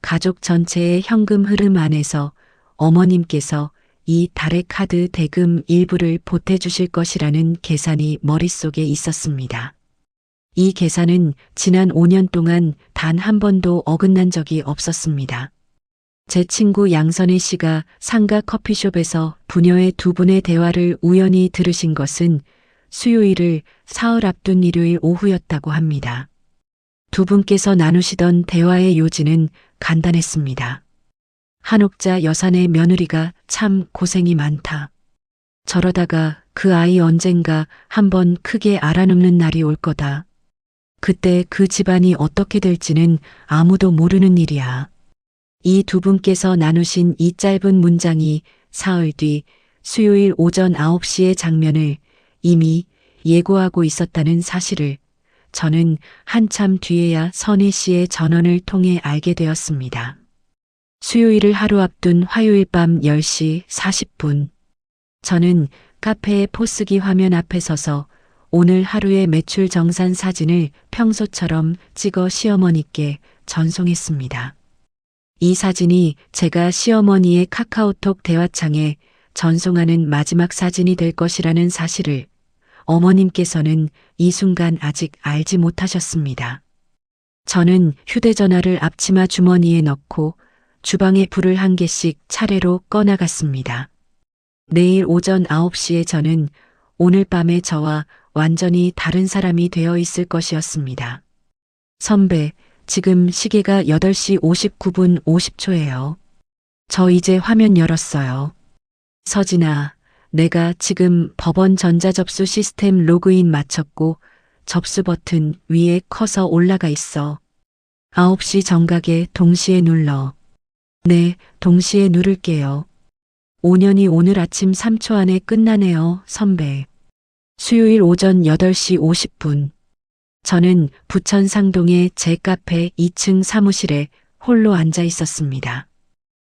가족 전체의 현금 흐름 안에서 어머님께서 이 달의 카드 대금 일부를 보태주실 것이라는 계산이 머릿속에 있었습니다. 이 계산은 지난 5년 동안 단 한 번도 어긋난 적이 없었습니다. 제 친구 양선희 씨가 상가 커피숍에서 부녀의 두 분의 대화를 우연히 들으신 것은 수요일을 사흘 앞둔 일요일 오후였다고 합니다. 두 분께서 나누시던 대화의 요지는 간단했습니다. 한옥자 여사네 며느리가 참 고생이 많다. 저러다가 그 아이 언젠가 한번 크게 알아눕는 날이 올 거다. 그때 그 집안이 어떻게 될지는 아무도 모르는 일이야. 이 두 분께서 나누신 이 짧은 문장이 사흘 뒤 수요일 오전 9시의 장면을 이미 예고하고 있었다는 사실을 저는 한참 뒤에야 선희 씨의 전원을 통해 알게 되었습니다. 수요일을 하루 앞둔 화요일 밤 10시 40분. 저는 카페의 포스기 화면 앞에 서서 오늘 하루의 매출 정산 사진을 평소처럼 찍어 시어머니께 전송했습니다. 이 사진이 제가 시어머니의 카카오톡 대화창에 전송하는 마지막 사진이 될 것이라는 사실을 어머님께서는 이 순간 아직 알지 못하셨습니다. 저는 휴대전화를 앞치마 주머니에 넣고 주방에 불을 한 개씩 차례로 꺼나갔습니다. 내일 오전 9시에 저는 오늘 밤에 저와 완전히 다른 사람이 되어 있을 것이었습니다. 선배, 지금 시계가 8시 59분 50초예요. 저 이제 화면 열었어요. 서진아, 내가 지금 법원 전자접수 시스템 로그인 마쳤고 접수 버튼 위에 커서 올라가 있어. 9시 정각에 동시에 눌러. 네, 동시에 누를게요. 5년이 오늘 아침 3초 안에 끝나네요, 선배. 수요일 오전 8시 50분. 저는 부천 상동의 제 카페 2층 사무실에 홀로 앉아 있었습니다.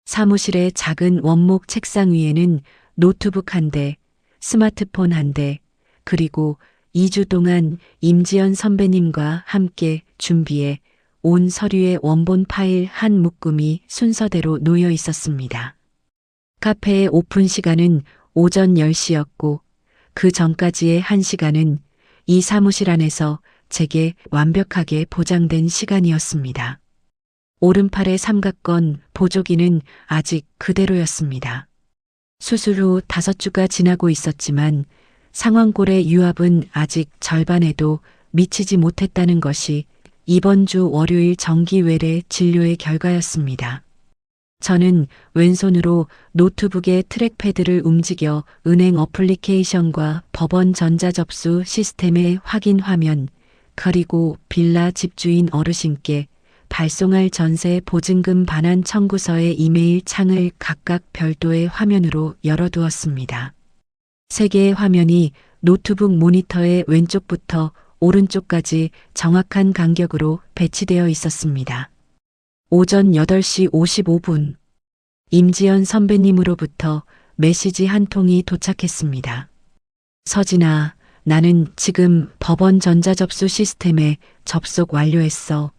사무실의 작은 원목 책상 위에는 노트북 한 대, 스마트폰 한 대, 그리고 2주 동안 임지연 선배님과 함께 준비해 온 서류의 원본 파일 한 묶음이 순서대로 놓여 있었습니다. 카페의 오픈 시간은 오전 10시였고 그 전까지의 1시간은 이 사무실 안에서 제게 완벽하게 보장된 시간이었습니다. 오른팔의 삼각건 보조기는 아직 그대로였습니다. 수술 후 5주가 지나고 있었지만 상완골의 유압은 아직 절반에도 미치지 못했다는 것이 이번 주 월요일 정기외래 진료의 결과였습니다. 저는 왼손으로 노트북의 트랙패드를 움직여 은행 어플리케이션과 법원 전자접수 시스템의 확인 화면, 그리고 빌라 집주인 어르신께 발송할 전세 보증금 반환 청구서의 이메일 창을 각각 별도의 화면으로 열어두었습니다. 세 개의 화면이 노트북 모니터의 왼쪽부터 오른쪽까지 정확한 간격으로 배치되어 있었습니다. 오전 8시 55분. 임지연 선배님으로부터 메시지 한 통이 도착했습니다. 서진아, 나는 지금 법원 전자접수 시스템에 접속 완료했어.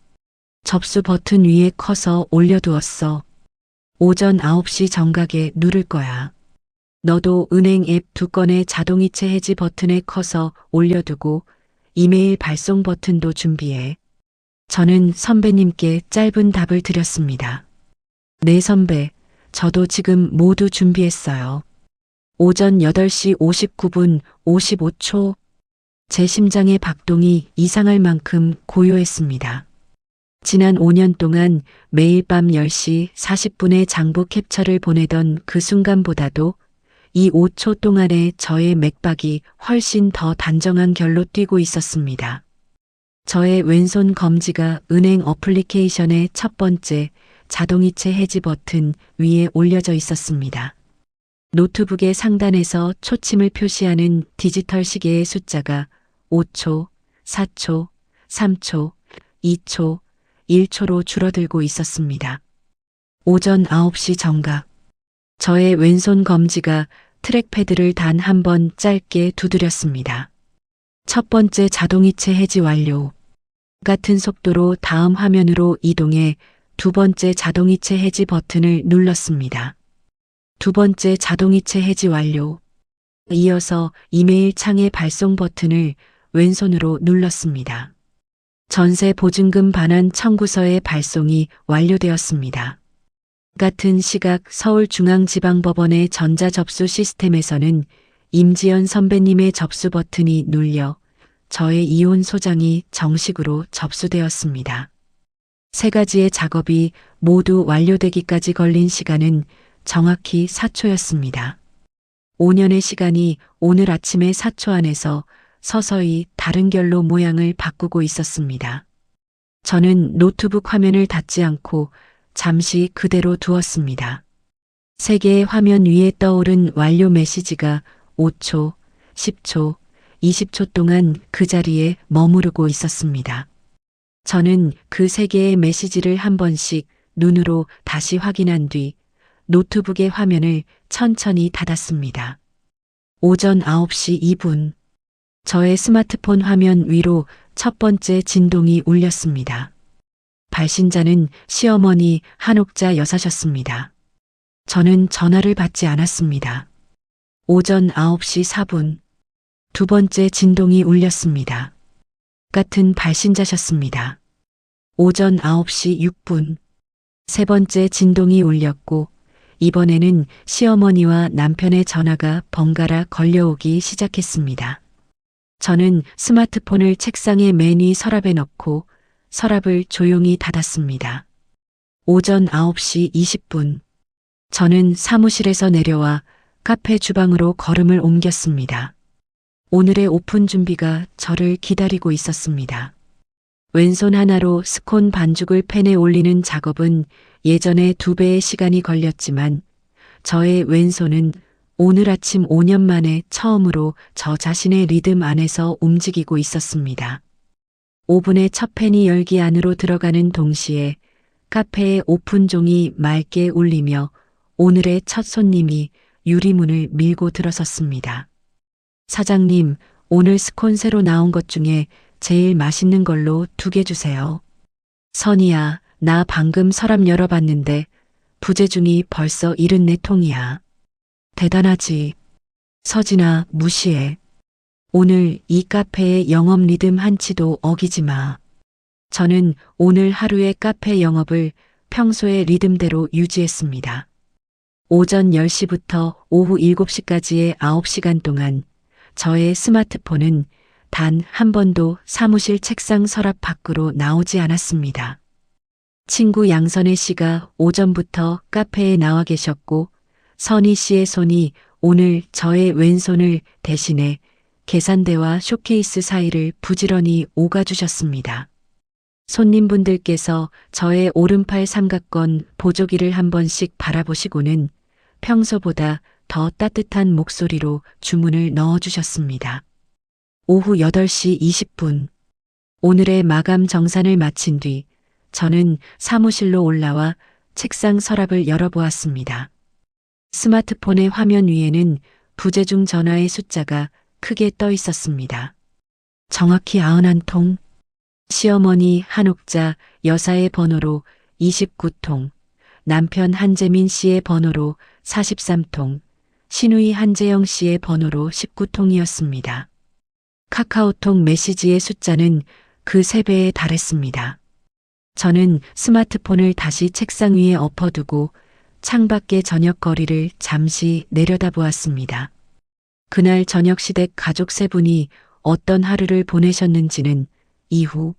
접수 버튼 위에 커서 올려두었어. 오전 9시 정각에 누를 거야. 너도 은행 앱 2건의 자동이체 해지 버튼에 커서 올려두고 이메일 발송 버튼도 준비해. 저는 선배님께 짧은 답을 드렸습니다. 네 선배, 저도 지금 모두 준비했어요. 오전 8시 59분 55초. 제 심장의 박동이 이상할 만큼 고요했습니다. 지난 5년 동안 매일 밤 10시 40분에 장부 캡처를 보내던 그 순간보다도 이 5초 동안의 저의 맥박이 훨씬 더 단정한 결로 뛰고 있었습니다. 저의 왼손 검지가 은행 어플리케이션의 첫 번째 자동이체 해지 버튼 위에 올려져 있었습니다. 노트북의 상단에서 초침을 표시하는 디지털 시계의 숫자가 5초, 4초, 3초, 2초, 1초로 줄어들고 있었습니다. 오전 9시 정각. 저의 왼손 검지가 트랙패드를 단 한 번 짧게 두드렸습니다. 첫 번째 자동이체 해지 완료. 같은 속도로 다음 화면으로 이동해 두 번째 자동이체 해지 버튼을 눌렀습니다. 두 번째 자동이체 해지 완료. 이어서 이메일 창의 발송 버튼을 왼손으로 눌렀습니다. 전세 보증금 반환 청구서의 발송이 완료되었습니다. 같은 시각 서울중앙지방법원의 전자접수 시스템에서는 임지연 선배님의 접수 버튼이 눌려 저의 이혼 소장이 정식으로 접수되었습니다. 세 가지의 작업이 모두 완료되기까지 걸린 시간은 정확히 4초였습니다. 5년의 시간이 오늘 아침에 사초 안에서 서서히 다른 결로 모양을 바꾸고 있었습니다. 저는 노트북 화면을 닫지 않고 잠시 그대로 두었습니다. 세 개의 화면 위에 떠오른 완료 메시지가 5초, 10초, 20초 동안 그 자리에 머무르고 있었습니다. 저는 그 세 개의 메시지를 한 번씩 눈으로 다시 확인한 뒤 노트북의 화면을 천천히 닫았습니다. 오전 9시 2분. 저의 스마트폰 화면 위로 첫 번째 진동이 울렸습니다. 발신자는 시어머니 한옥자 여사셨습니다. 저는 전화를 받지 않았습니다. 오전 9시 4분. 두 번째 진동이 울렸습니다. 같은 발신자셨습니다. 오전 9시 6분. 세 번째 진동이 울렸고 이번에는 시어머니와 남편의 전화가 번갈아 걸려오기 시작했습니다. 저는 스마트폰을 책상의 맨 위 서랍에 넣고 서랍을 조용히 닫았습니다. 오전 9시 20분. 저는 사무실에서 내려와 카페 주방으로 걸음을 옮겼습니다. 오늘의 오픈 준비가 저를 기다리고 있었습니다. 왼손 하나로 스콘 반죽을 팬에 올리는 작업은 예전에 2배의 시간이 걸렸지만 저의 왼손은 오늘 아침 5년 만에 처음으로 저 자신의 리듬 안에서 움직이고 있었습니다. 오븐의 첫 팬이 열기 안으로 들어가는 동시에 카페의 오픈종이 맑게 울리며 오늘의 첫 손님이 유리문을 밀고 들어섰습니다. 사장님, 오늘 스콘 새로 나온 것 중에 제일 맛있는 걸로 2개 주세요. 선이야, 나 방금 서랍 열어봤는데 부재중이 벌써 74통이야. 대단하지. 서진아, 무시해. 오늘 이 카페의 영업 리듬 한치도 어기지 마. 저는 오늘 하루의 카페 영업을 평소의 리듬대로 유지했습니다. 오전 10시부터 오후 7시까지의 9시간 동안 저의 스마트폰은 단 한 번도 사무실 책상 서랍 밖으로 나오지 않았습니다. 친구 양선혜 씨가 오전부터 카페에 나와 계셨고 선희 씨의 손이 오늘 저의 왼손을 대신해 계산대와 쇼케이스 사이를 부지런히 오가주셨습니다. 손님분들께서 저의 오른팔 삼각권 보조기를 한 번씩 바라보시고는 평소보다 더 따뜻한 목소리로 주문을 넣어주셨습니다. 오후 8시 20분. 오늘의 마감 정산을 마친 뒤 저는 사무실로 올라와 책상 서랍을 열어보았습니다. 스마트폰의 화면 위에는 부재중 전화의 숫자가 크게 떠 있었습니다. 정확히 91통. 시어머니 한옥자 여사의 번호로 29통, 남편 한재민 씨의 번호로 43통, 시누이 한재영 씨의 번호로 19통이었습니다. 카카오톡 메시지의 숫자는 그 3배에 달했습니다. 저는 스마트폰을 다시 책상 위에 엎어두고 창밖의 저녁 거리를 잠시 내려다보았습니다. 그날 저녁 시댁 가족 3분이 어떤 하루를 보내셨는지는 이후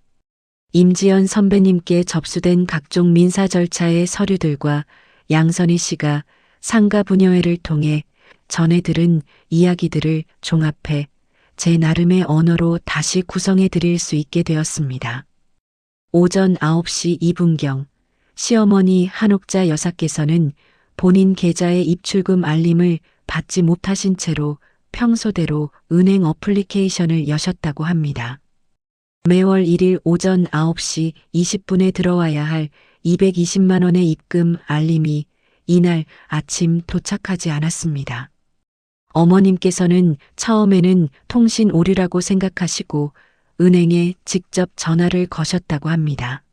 임지연 선배님께 접수된 각종 민사 절차의 서류들과 양선희 씨가 상가 부녀회를 통해 전해 들은 이야기들을 종합해 제 나름의 언어로 다시 구성해 드릴 수 있게 되었습니다. 오전 9시 2분경 시어머니 한옥자 여사께서는 본인 계좌의 입출금 알림을 받지 못하신 채로 평소대로 은행 어플리케이션을 여셨다고 합니다. 매월 1일 오전 9시 20분에 들어와야 할 220만 원의 입금 알림이 이날 아침 도착하지 않았습니다. 어머님께서는 처음에는 통신 오류라고 생각하시고 은행에 직접 전화를 거셨다고 합니다.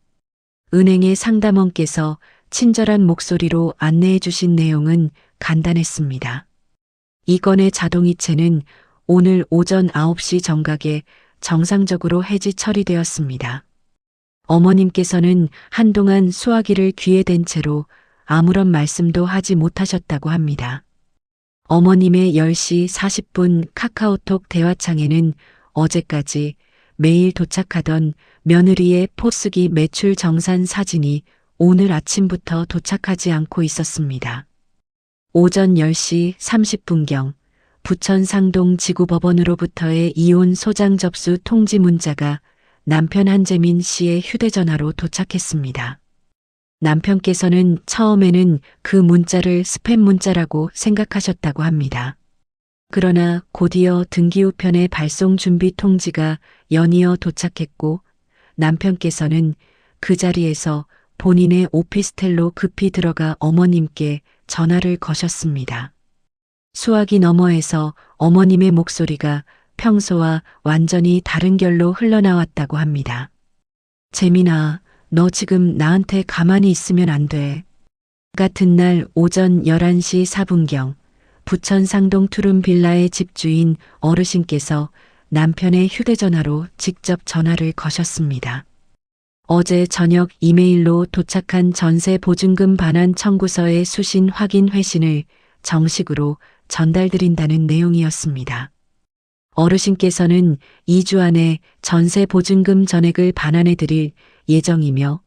은행의 상담원께서 친절한 목소리로 안내해 주신 내용은 간단했습니다. 이 건의 자동이체는 오늘 오전 9시 정각에 정상적으로 해지 처리되었습니다. 어머님께서는 한동안 수화기를 귀에 댄 채로 아무런 말씀도 하지 못하셨다고 합니다. 어머님의 10시 40분 카카오톡 대화창에는 어제까지 매일 도착하던 며느리의 포스기 매출 정산 사진이 오늘 아침부터 도착하지 않고 있었습니다. 오전 10시 30분경 부천 상동 지구법원으로부터의 이혼 소장 접수 통지 문자가 남편 한재민 씨의 휴대전화로 도착했습니다. 남편께서는 처음에는 그 문자를 스팸 문자라고 생각하셨다고 합니다. 그러나 곧이어 등기우편의 발송 준비 통지가 연이어 도착했고 남편께서는 그 자리에서 본인의 오피스텔로 급히 들어가 어머님께 전화를 거셨습니다. 수화기 너머에서 어머님의 목소리가 평소와 완전히 다른 결로 흘러나왔다고 합니다. 재민아, 너 지금 나한테 가만히 있으면 안 돼. 같은 날 오전 11시 4분경 부천 상동 투룸 빌라의 집주인 어르신께서 남편의 휴대전화로 직접 전화를 거셨습니다. 어제 저녁 이메일로 도착한 전세 보증금 반환 청구서의 수신 확인 회신을 정식으로 전달드린다는 내용이었습니다. 어르신께서는 2주 안에 전세 보증금 전액을 반환해 드릴 예정이며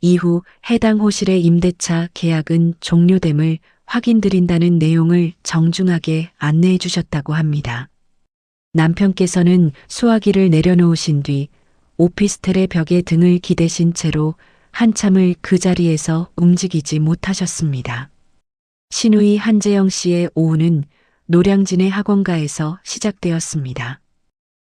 이후 해당 호실의 임대차 계약은 종료됨을 확인드린다는 내용을 정중하게 안내해 주셨다고 합니다. 남편께서는 수화기를 내려놓으신 뒤 오피스텔의 벽에 등을 기대신 채로 한참을 그 자리에서 움직이지 못하셨습니다. 시누이 한재영 씨의 오후는 노량진의 학원가에서 시작되었습니다.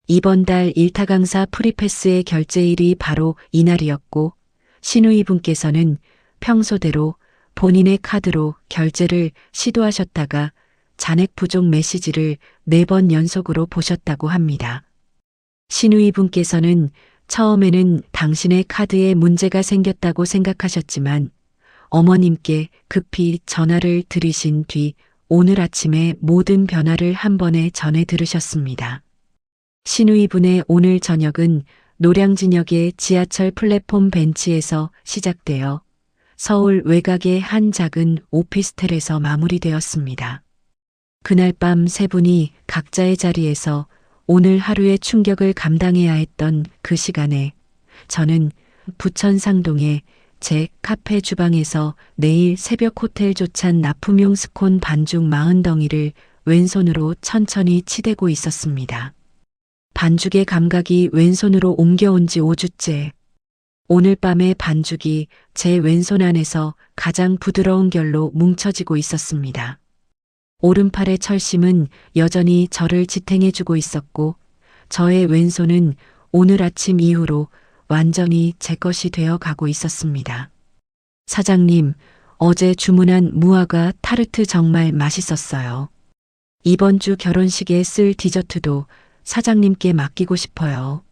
이번 달 일타 강사 프리패스의 결제일이 바로 이날이었고 시누이 분께서는 평소대로 본인의 카드로 결제를 시도하셨다가 잔액 부족 메시지를 4번 연속으로 보셨다고 합니다. 시누이 분께서는 처음에는 당신의 카드에 문제가 생겼다고 생각하셨지만 어머님께 급히 전화를 드리신 뒤 오늘 아침에 모든 변화를 한 번에 전해 들으셨습니다. 시누이분의 오늘 저녁은 노량진역의 지하철 플랫폼 벤치에서 시작되어 서울 외곽의 한 작은 오피스텔에서 마무리되었습니다. 그날 밤 세 분이 각자의 자리에서 오늘 하루의 충격을 감당해야 했던 그 시간에 저는 부천 상동의 제 카페 주방에서 내일 새벽 호텔 조찬 납품용 스콘 반죽 40덩이를 왼손으로 천천히 치대고 있었습니다. 반죽의 감각이 왼손으로 옮겨온 지 5주째. 오늘 밤의 반죽이 제 왼손 안에서 가장 부드러운 결로 뭉쳐지고 있었습니다. 오른팔의 철심은 여전히 저를 지탱해주고 있었고 저의 왼손은 오늘 아침 이후로 완전히 제 것이 되어 가고 있었습니다. 사장님, 어제 주문한 무화과 타르트 정말 맛있었어요. 이번 주 결혼식에 쓸 디저트도 사장님께 맡기고 싶어요.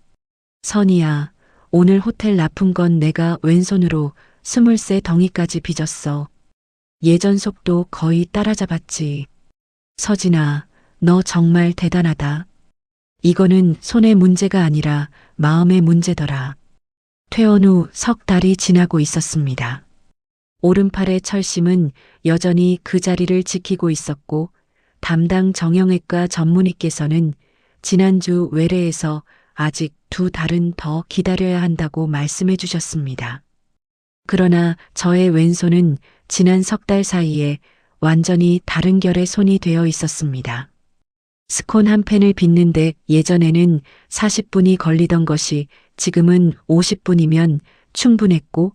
선이야, 오늘 호텔 납품건 내가 왼손으로 23 덩이까지 빚었어. 예전 속도 거의 따라잡았지. 서진아, 너 정말 대단하다. 이거는 손의 문제가 아니라 마음의 문제더라. 퇴원 후 석 달이 지나고 있었습니다. 오른팔의 철심은 여전히 그 자리를 지키고 있었고 담당 정형외과 전문의께서는 지난주 외래에서 아직 2달은 더 기다려야 한다고 말씀해 주셨습니다. 그러나 저의 왼손은 지난 석 달 사이에 완전히 다른 결의 손이 되어 있었습니다. 스콘 한 팬을 빚는데 예전에는 40분이 걸리던 것이 지금은 50분이면 충분했고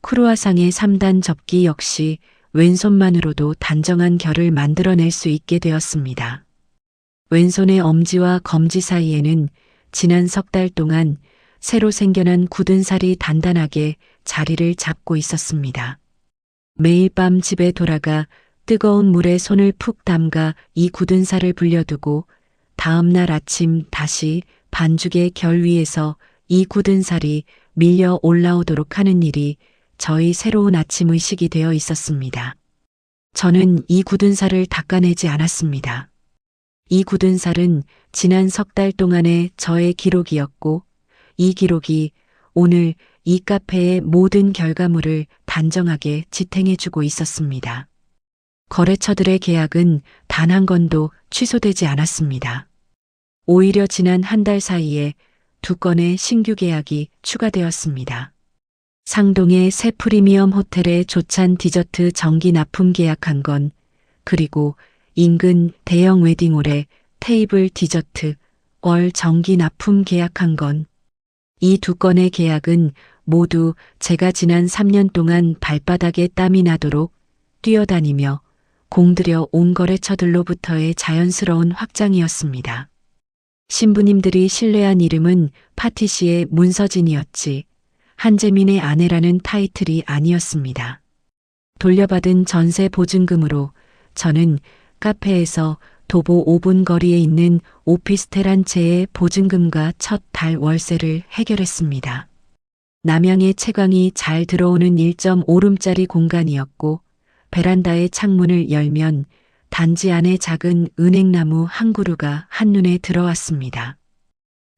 크루아상의 3단 접기 역시 왼손만으로도 단정한 결을 만들어낼 수 있게 되었습니다. 왼손의 엄지와 검지 사이에는 지난 석 달 동안 새로 생겨난 굳은 살이 단단하게 자리를 잡고 있었습니다. 매일 밤 집에 돌아가 뜨거운 물에 손을 푹 담가 이 굳은 살을 불려두고 다음 날 아침 다시 반죽의 결 위에서 이 굳은 살이 밀려 올라오도록 하는 일이 저희 새로운 아침 의식이 되어 있었습니다. 저는 이 굳은 살을 닦아내지 않았습니다. 이 굳은 살은 지난 석 달 동안의 저의 기록이었고 이 기록이 오늘 이 카페의 모든 결과물을 단정하게 지탱해주고 있었습니다. 거래처들의 계약은 단 한 건도 취소되지 않았습니다. 오히려 지난 한 달 사이에 2건의 신규 계약이 추가되었습니다. 상동의 새 프리미엄 호텔의 조찬 디저트 정기 납품 계약 한 건, 그리고 인근 대형 웨딩홀에 테이블 디저트, 월 정기 납품 계약한 건. 이 두 건의 계약은 모두 제가 지난 3년 동안 발바닥에 땀이 나도록 뛰어다니며 공들여 온 거래처들로부터의 자연스러운 확장이었습니다. 신부님들이 신뢰한 이름은 파티시의 문서진이었지 한재민의 아내라는 타이틀이 아니었습니다. 돌려받은 전세 보증금으로 저는 카페에서 도보 5분 거리에 있는 오피스텔 한 채의 보증금과 첫 달 월세를 해결했습니다. 남향의 채광이 잘 들어오는 1.5룸짜리 공간이었고 베란다의 창문을 열면 단지 안에 작은 은행나무 한 그루가 한눈에 들어왔습니다.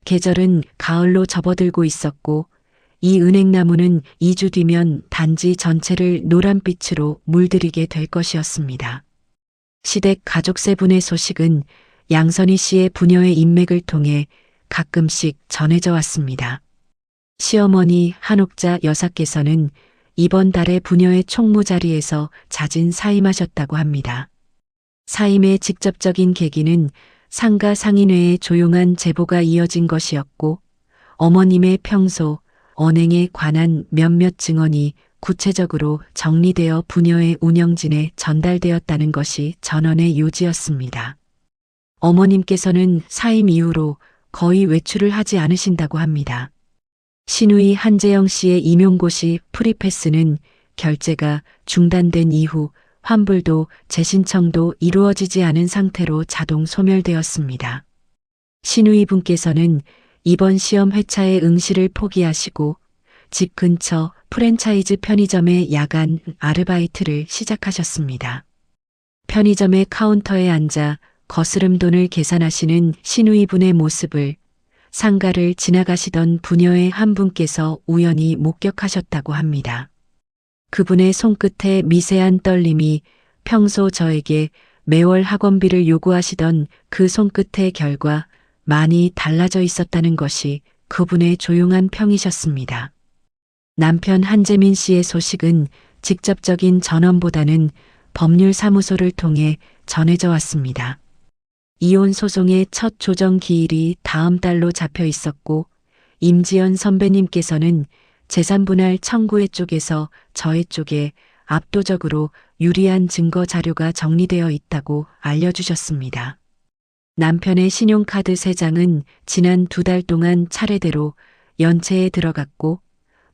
계절은 가을로 접어들고 있었고 이 은행나무는 2주 뒤면 단지 전체를 노란빛으로 물들이게 될 것이었습니다. 시댁 가족 세 분의 소식은 양선희 씨의 부녀의 인맥을 통해 가끔씩 전해져 왔습니다. 시어머니 한옥자 여사께서는 이번 달에 부녀의 총무 자리에서 자진 사임하셨다고 합니다. 사임의 직접적인 계기는 상가 상인회의 조용한 제보가 이어진 것이었고 어머님의 평소 언행에 관한 몇몇 증언이 구체적으로 정리되어 부녀의 운영진에 전달되었다는 것이 전원의 요지였습니다. 어머님께서는 사임 이후로 거의 외출을 하지 않으신다고 합니다. 시누이 한재영 씨의 임용고시 프리패스는 결제가 중단된 이후 환불도 재신청도 이루어지지 않은 상태로 자동 소멸되었습니다. 시누이 분께서는 이번 시험 회차의 응시를 포기하시고 집 근처 프랜차이즈 편의점의 야간 아르바이트를 시작하셨습니다. 편의점의 카운터에 앉아 거스름 돈을 계산하시는 시누이 분의 모습을 상가를 지나가시던 부녀의 한 분께서 우연히 목격하셨다고 합니다. 그분의 손끝에 미세한 떨림이 평소 저에게 매월 학원비를 요구하시던 그 손끝의 결과 많이 달라져 있었다는 것이 그분의 조용한 평이셨습니다. 남편 한재민 씨의 소식은 직접적인 전원보다는 법률사무소를 통해 전해져 왔습니다. 이혼 소송의 첫 조정 기일이 다음 달로 잡혀 있었고 임지연 선배님께서는 재산분할 청구회 쪽에서 저의 쪽에 압도적으로 유리한 증거 자료가 정리되어 있다고 알려주셨습니다. 남편의 신용카드 3장은 지난 2달 동안 차례대로 연체에 들어갔고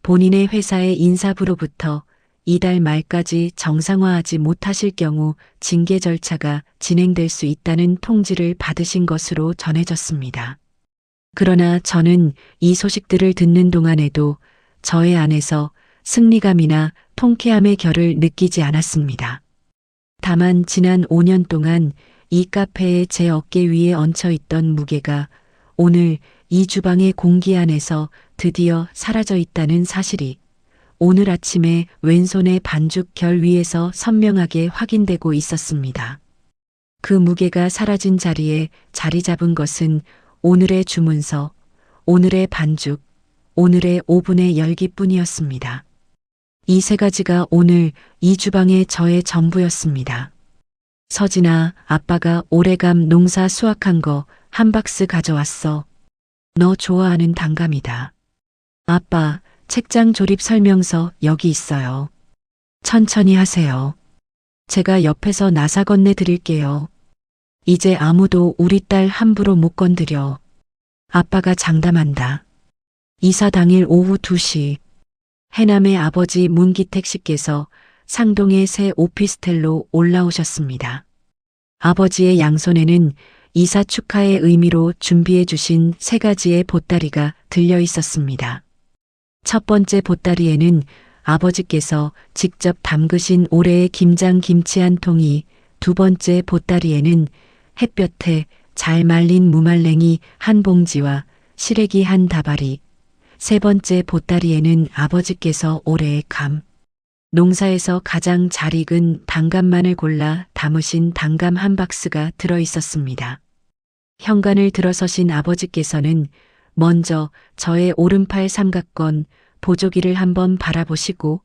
본인의 회사의 인사부로부터 이달 말까지 정상화하지 못하실 경우 징계 절차가 진행될 수 있다는 통지를 받으신 것으로 전해졌습니다. 그러나 저는 이 소식들을 듣는 동안에도 저의 안에서 승리감이나 통쾌함의 결을 느끼지 않았습니다. 다만 지난 5년 동안 이 카페에 제 어깨 위에 얹혀 있던 무게가 오늘 이 주방의 공기 안에서 드디어 사라져 있다는 사실이 오늘 아침에 왼손의 반죽 결 위에서 선명하게 확인되고 있었습니다. 그 무게가 사라진 자리에 자리 잡은 것은 오늘의 주문서, 오늘의 반죽, 오늘의 오븐의 열기뿐이었습니다. 이 3가지가 오늘 이 주방의 저의 전부였습니다. 서진아, 아빠가 올해감 농사 수확한 거 한 박스 가져왔어. 너 좋아하는 단감이다. 아빠, 책장 조립 설명서 여기 있어요. 천천히 하세요. 제가 옆에서 나사 건네 드릴게요. 이제 아무도 우리 딸 함부로 못 건드려. 아빠가 장담한다. 이사 당일 오후 2시 해남의 아버지 문기택 씨께서 상동의 새 오피스텔로 올라오셨습니다. 아버지의 양손에는 이사 축하의 의미로 준비해 주신 3가지의 보따리가 들려 있었습니다. 첫 번째 보따리에는 아버지께서 직접 담그신 올해의 김장 김치 한 통이, 두 번째 보따리에는 햇볕에 잘 말린 무말랭이 한 봉지와 시래기 한 다발이, 세 번째 보따리에는 아버지께서 올해의 감, 농사에서 가장 잘 익은 단감만을 골라 담으신 단감 한 박스가 들어 있었습니다. 현관을 들어서신 아버지께서는 먼저 저의 오른팔 삼각건 보조기를 한번 바라보시고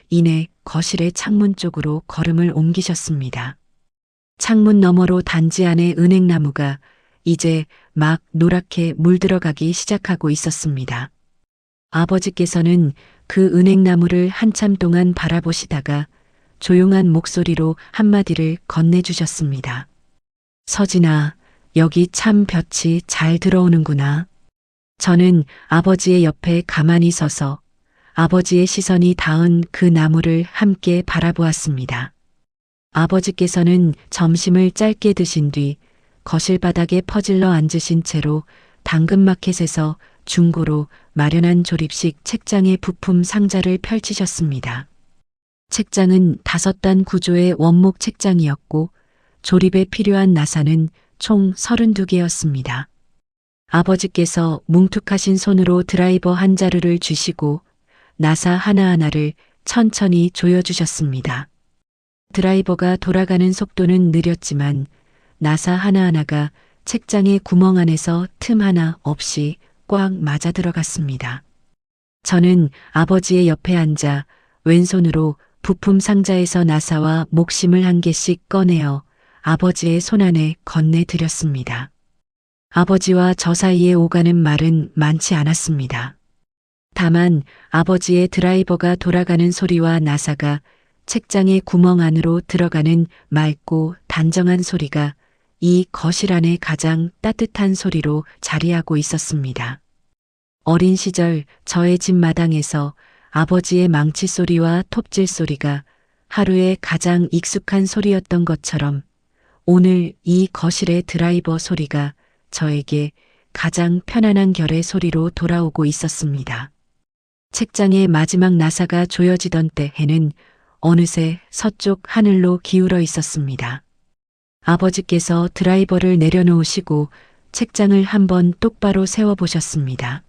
이내 거실의 창문 쪽으로 걸음을 옮기셨습니다. 창문 너머로 단지 안의 은행나무가 이제 막 노랗게 물들어가기 시작하고 있었습니다. 아버지께서는 그 은행나무를 한참 동안 바라보시다가 조용한 목소리로 한마디를 건네주셨습니다. 서진아, 여기 참 볕이 잘 들어오는구나. 저는 아버지의 옆에 가만히 서서 아버지의 시선이 닿은 그 나무를 함께 바라보았습니다. 아버지께서는 점심을 짧게 드신 뒤 거실 바닥에 퍼질러 앉으신 채로 당근마켓에서 중고로 마련한 조립식 책장의 부품 상자를 펼치셨습니다. 책장은 5단 구조의 원목 책장이었고 조립에 필요한 나사는 총 32개였습니다. 아버지께서 뭉툭하신 손으로 드라이버 한 자루를 쥐시고 나사 하나하나를 천천히 조여주셨습니다. 드라이버가 돌아가는 속도는 느렸지만 나사 하나하나가 책장의 구멍 안에서 틈 하나 없이 꽉 맞아 들어갔습니다. 저는 아버지의 옆에 앉아 왼손으로 부품 상자에서 나사와 목심을 한 개씩 꺼내어 아버지의 손안에 건네드렸습니다. 아버지와 저 사이에 오가는 말은 많지 않았습니다. 다만 아버지의 드라이버가 돌아가는 소리와 나사가 책장의 구멍 안으로 들어가는 맑고 단정한 소리가 이 거실 안에 가장 따뜻한 소리로 자리하고 있었습니다. 어린 시절 저의 집 마당에서 아버지의 망치 소리와 톱질 소리가 하루에 가장 익숙한 소리였던 것처럼 오늘 이 거실의 드라이버 소리가 저에게 가장 편안한 결의 소리로 돌아오고 있었습니다. 책장의 마지막 나사가 조여지던 때 해는 어느새 서쪽 하늘로 기울어 있었습니다. 아버지께서 드라이버를 내려놓으시고 책장을 한번 똑바로 세워보셨습니다.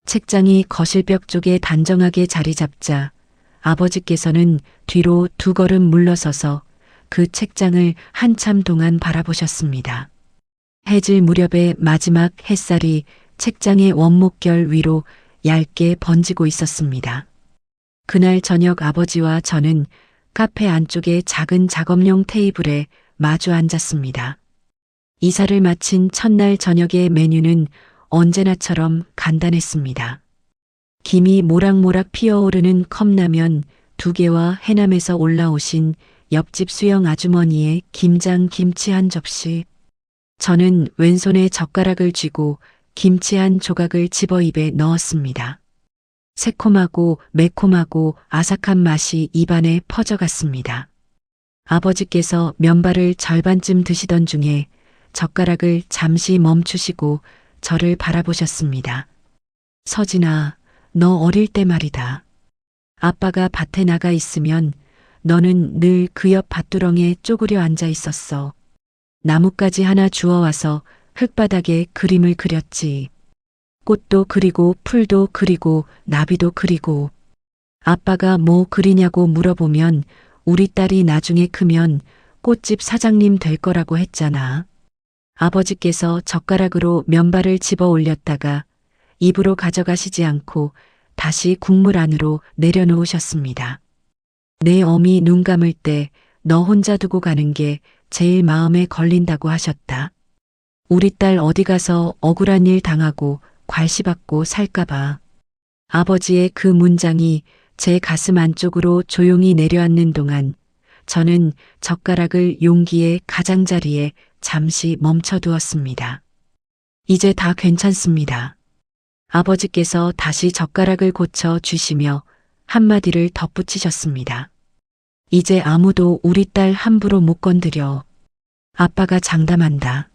책장이 거실벽 쪽에 단정하게 자리 잡자 아버지께서는 뒤로 2걸음 물러서서 그 책장을 한참 동안 바라보셨습니다. 해질 무렵의 마지막 햇살이 책장의 원목결 위로 얇게 번지고 있었습니다. 그날 저녁 아버지와 저는 카페 안쪽의 작은 작업용 테이블에 마주 앉았습니다. 이사를 마친 첫날 저녁의 메뉴는 언제나처럼 간단했습니다. 김이 모락모락 피어오르는 컵라면 2개와 해남에서 올라오신 옆집 수영 아주머니의 김장 김치 한 접시. 저는 왼손에 젓가락을 쥐고 김치 한 조각을 집어 입에 넣었습니다. 새콤하고 매콤하고 아삭한 맛이 입안에 퍼져갔습니다. 아버지께서 면발을 절반쯤 드시던 중에 젓가락을 잠시 멈추시고 저를 바라보셨습니다. 서진아, 너 어릴 때 말이다. 아빠가 밭에 나가 있으면 너는 늘 그 옆 밭두렁에 쪼그려 앉아 있었어. 나뭇가지 하나 주워와서 흙바닥에 그림을 그렸지. 꽃도 그리고 풀도 그리고 나비도 그리고. 아빠가 뭐 그리냐고 물어보면 우리 딸이 나중에 크면 꽃집 사장님 될 거라고 했잖아. 아버지께서 젓가락으로 면발을 집어 올렸다가 입으로 가져가시지 않고 다시 국물 안으로 내려놓으셨습니다. 내 어미 눈 감을 때 너 혼자 두고 가는 게 제일 마음에 걸린다고 하셨다. 우리 딸 어디 가서 억울한 일 당하고 괄시받고 살까봐. 아버지의 그 문장이 제 가슴 안쪽으로 조용히 내려앉는 동안 저는 젓가락을 용기의 가장자리에 잠시 멈춰두었습니다. 이제 다 괜찮습니다. 아버지께서 다시 젓가락을 고쳐 주시며 한마디를 덧붙이셨습니다. 이제 아무도 우리 딸 함부로 못 건드려. 아빠가 장담한다.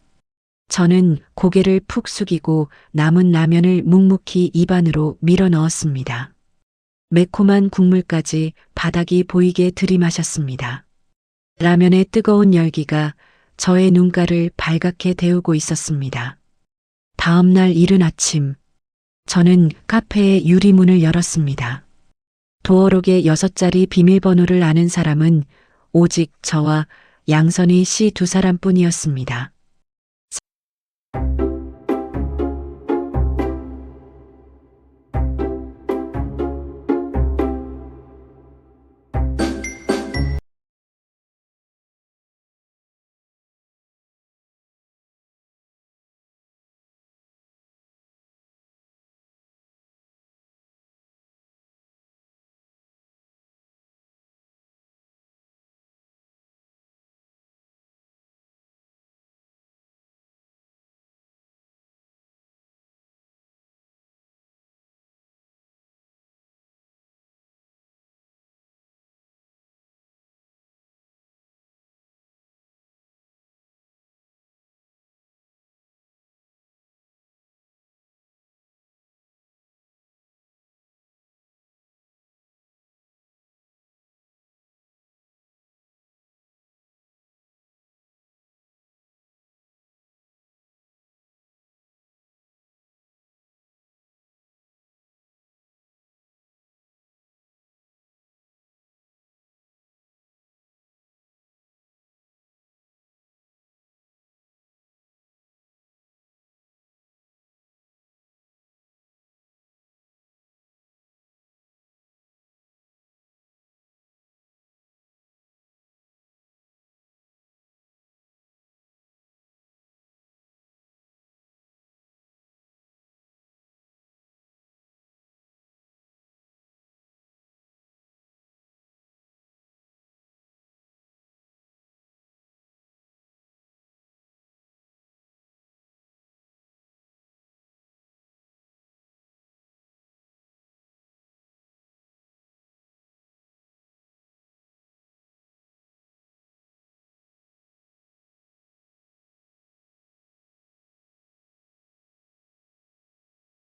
저는 고개를 푹 숙이고 남은 라면을 묵묵히 입안으로 밀어 넣었습니다. 매콤한 국물까지 바닥이 보이게 들이마셨습니다. 라면의 뜨거운 열기가 저의 눈가를 발갛게 데우고 있었습니다. 다음 날 이른 아침, 저는 카페의 유리문을 열었습니다. 도어록의 6자리 비밀번호를 아는 사람은 오직 저와 양선희 씨 2사람뿐이었습니다.